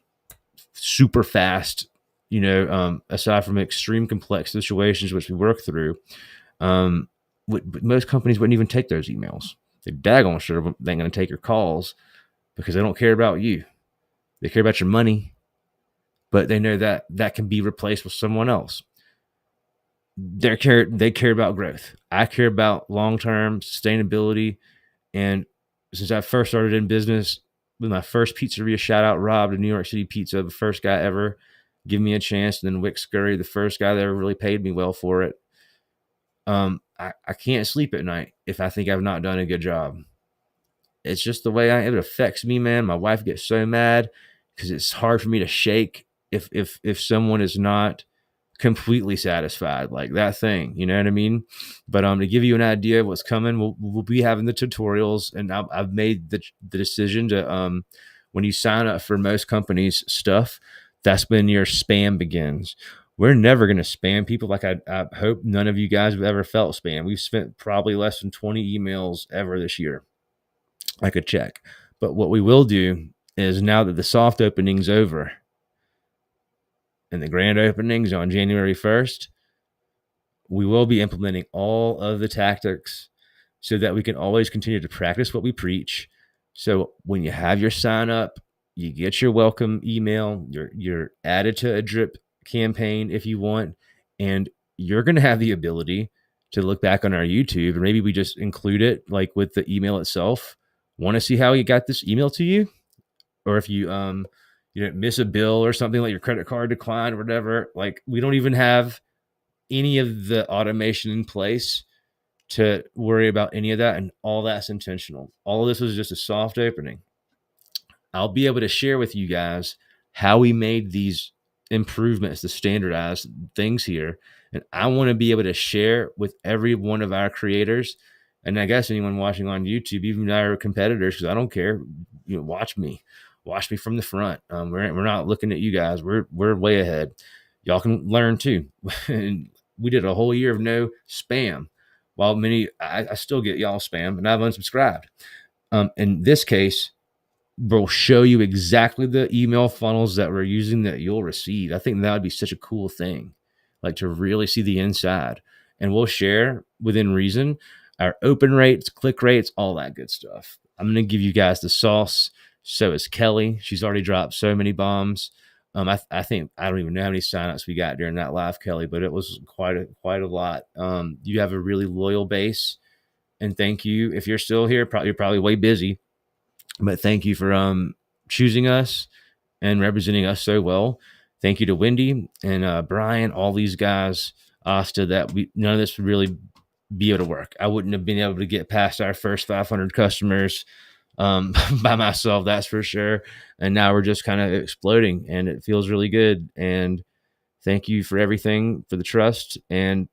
super fast, aside from extreme complex situations, which we work through. But most companies wouldn't even take those emails. They're daggone sure they're going to take your calls, because they don't care about you. They care about your money, but they know that that can be replaced with someone else. They care about growth. I care about long-term sustainability. And since I first started in business with my first pizzeria, shout out Rob to New York City Pizza, the first guy ever give me a chance, and then Wick Scurry, the first guy that ever really paid me well for it. I can't sleep at night if I think I've not done a good job. It's just the way it affects me, man. My wife gets so mad because it's hard for me to shake if someone is not completely satisfied, like that thing, you know what I mean? But to give you an idea of what's coming, we'll be having the tutorials, and I've made the decision to when you sign up for most companies' stuff, that's when your spam begins. We're never going to spam people. Like, I hope none of you guys have ever felt spam. We've spent probably less than 20 emails ever this year. I could check. But what we will do is, now that the soft opening's over and the grand opening's on January 1st, we will be implementing all of the tactics so that we can always continue to practice what we preach. So when you have your sign up, you get your welcome email, you're added to a drip campaign if you want, and you're going to have the ability to look back on our YouTube, and maybe we just include it like with the email itself. Want to see how you got this email to you? Or if you miss a bill or something, like your credit card declined or whatever, like, we don't even have any of the automation in place to worry about any of that, and all that's intentional. All of this was just a soft opening. I'll be able to share with you guys how we made these improvements to standardize things here, and I want to be able to share with every one of our creators, and I guess anyone watching on YouTube, even our competitors, because I don't care. Watch me from the front. We're not looking at you guys. We're way ahead. Y'all can learn too. And we did a whole year of no spam, while I still get y'all spam, and I've unsubscribed. In this case, we'll show you exactly the email funnels that we're using that you'll receive. I think that would be such a cool thing, like, to really see the inside. And we'll share within reason our open rates, click rates, all that good stuff. I'm going to give you guys the sauce. So is Kelly. She's already dropped so many bombs. I think, I don't even know how many signups we got during that live, Kelly, but it was quite a lot. You have a really loyal base, and thank you. If you're still here, you're probably way busy, but thank you for choosing us and representing us so well. Thank you to Wendy and Brian, all these guys, Asta, that none of this would really be able to work. I wouldn't have been able to get past our first 500 customers by myself, that's for sure. And now we're just kind of exploding, and it feels really good. And thank you for everything, for the trust, and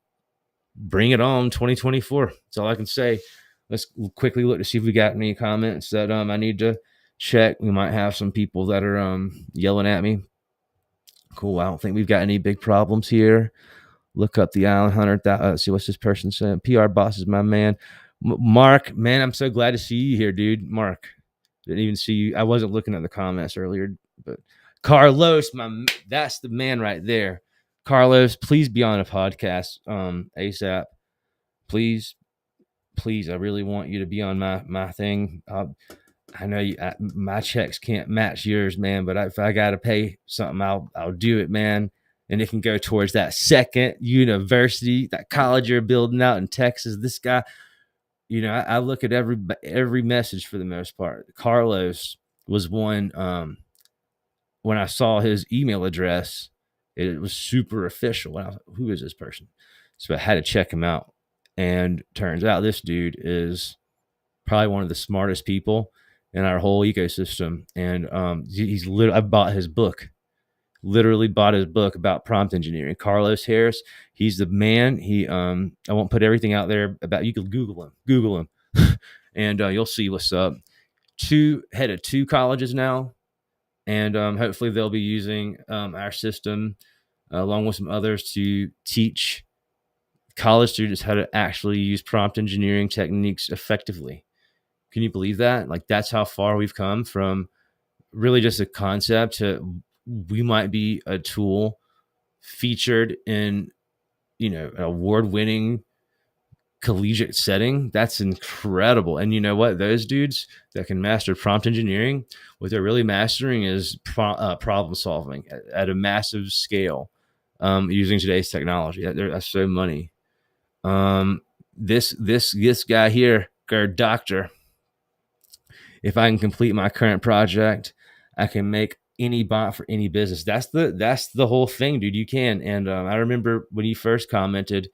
bring it on 2024. That's all I can say. Let's quickly look to see if we got any comments that I need to check. We might have some people that are yelling at me. Cool. I don't think we've got any big problems here. Look up the Island Hunter. Let's see what's this person saying. PR boss is my man. Mark, man, I'm so glad to see you here, dude. Mark, didn't even see you. I wasn't looking at the comments earlier, but Carlos, that's the man right there. Carlos, please be on a podcast ASAP. Please. I really want you to be on my thing. I know my checks can't match yours, man, but if I got to pay something, I'll do it, man. and it can go towards that second university, that college you're building out in Texas. This guy, I look at every message for the most part. Carlos was one. When I saw his email address, it was super official. Who is this person? So I had to check him out. And turns out this dude is probably one of the smartest people in our whole ecosystem. And he's literally, I bought his book, literally bought his book about prompt engineering. Carlos Harris, he's the man. I won't put everything out there about, you can Google him, and you'll see what's up. Head of 2 colleges now. And hopefully they'll be using our system along with some others to teach college students how to actually use prompt engineering techniques effectively. Can you believe that? Like, that's how far we've come from really just a concept to we might be a tool featured in, an award-winning collegiate setting. That's incredible. And you know what? Those dudes that can master prompt engineering, what they're really mastering is problem solving at a massive scale using today's technology. That's so money. This guy here, our doctor, if I can complete my current project, I can make any bot for any business. That's the whole thing, dude. You can. And I remember when you first commented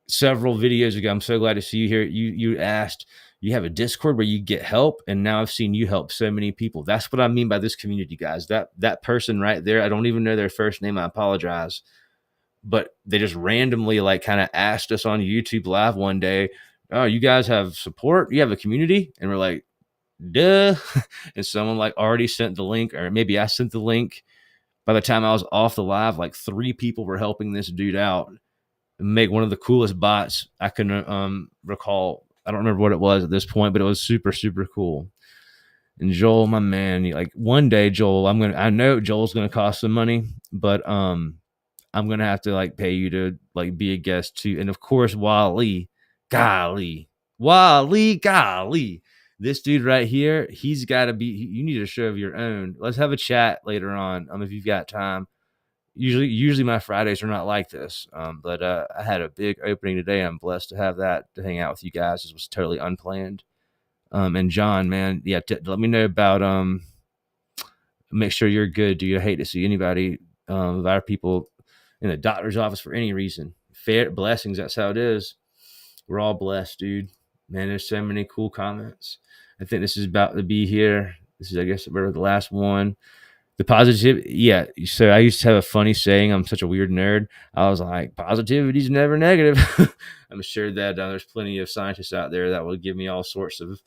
several videos ago, I'm so glad to see you here. You asked, you have a Discord where you get help, and now I've seen you help so many people. That's what I mean by this community, guys. That person right there, I don't even know their first name. I apologize. But they just randomly kind of asked us on YouTube live one day, "Oh, you guys have support? You have a community?" And we're like, duh. And someone already sent the link, or maybe I sent the link. By the time I was off the live, 3 people were helping this dude out and make one of the coolest bots I can recall. I don't remember what it was at this point, but it was super, super cool. And Joel, my man, one day, Joel, I know Joel's gonna cost some money, but I'm gonna have to pay you to be a guest too. And of course, Wally, golly, this dude right here, he's got to be. You need a show of your own. Let's have a chat later on, if you've got time. Usually my Fridays are not like this, but I had a big opening today. I'm blessed to have that to hang out with you guys. This was totally unplanned. And John, man, yeah, let me know about make sure you're good, dude. I hate to see anybody of our people in the doctor's office for any reason. Fair blessings, that's how it is. We're all blessed, dude. Man, there's so many cool comments. I think this is about to be here. This is, I guess, we're the last one. The positive, yeah. So I used to have a funny saying. I'm such a weird nerd. I was like, positivity's never negative. I'm sure that there's plenty of scientists out there that will give me all sorts of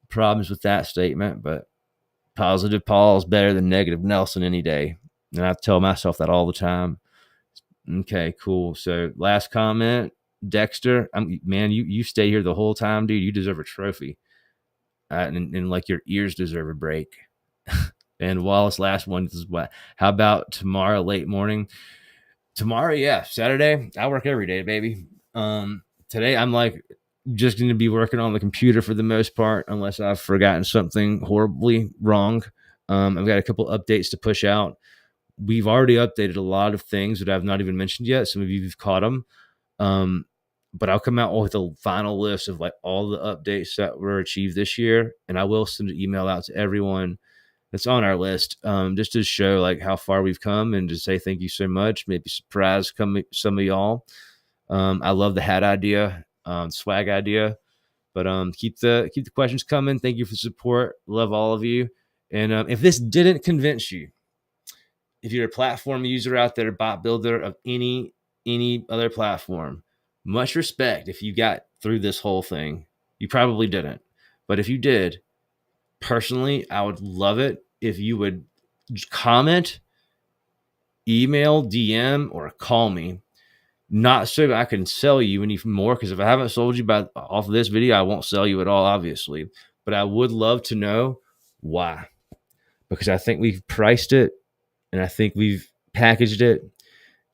problems with that statement, but positive Paul is better than negative Nelson any day. And I tell myself that all the time. Okay, cool. So last comment, Dexter. Man, you stay here the whole time, dude. You deserve a trophy. And your ears deserve a break. And Wallace, last one is what? How about tomorrow late morning? Tomorrow, yeah, Saturday. I work every day, baby. Today I'm just going to be working on the computer for the most part, unless I've forgotten something horribly wrong. I've got a couple updates to push out. We've already updated a lot of things that I've not even mentioned yet. Some of you have caught them. But I'll come out with a final list of all the updates that were achieved this year. And I will send an email out to everyone that's on our list, just to show how far we've come and to say thank you so much. Maybe surprise some of y'all. I love the hat idea, swag idea, but keep the questions coming. Thank you for the support. Love all of you. And if this didn't convince you, if you're a platform user out there, bot builder of any other platform, much respect if you got through this whole thing. You probably didn't, but if you did, personally, I would love it if you would comment, email, DM, or call me. Not so I can sell you any more, because if I haven't sold you off of this video, I won't sell you at all, obviously. But I would love to know why, because I think we've priced it, and I think we've packaged it,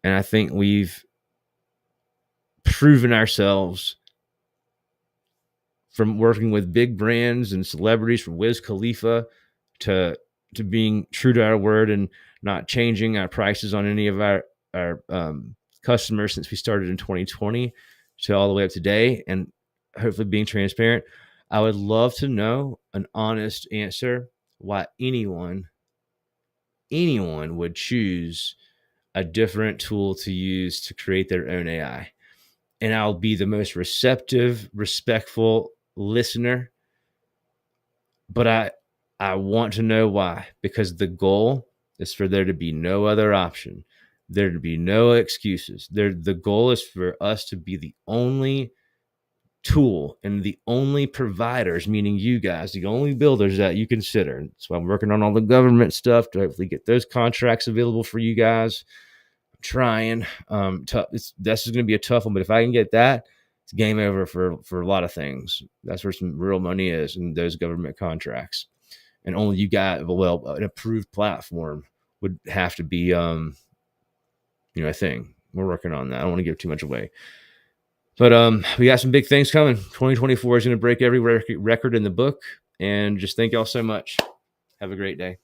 and I think we've proven ourselves from working with big brands and celebrities, from Wiz Khalifa to being true to our word and not changing our prices on any of our our customers since we started in 2020 to all the way up to today, and hopefully being transparent. I would love to know an honest answer why anyone would choose a different tool to use to create their own AI. And I'll be the most receptive, respectful listener. But I want to know why, because the goal is for there to be no other option, there to be no excuses. The goal is for us to be the only tool and the only providers, meaning you guys, the only builders that you consider. So I'm working on all the government stuff to hopefully get those contracts available for you guys. I'm trying. This is going to be a tough one, but if I can get that, it's game over for a lot of things. That's where some real money is in those government contracts. And only you got, well, an approved platform would have to be, a thing. We're working on that. I don't want to give too much away. But we got some big things coming. 2024 is going to break every record in the book. And just thank y'all so much. Have a great day.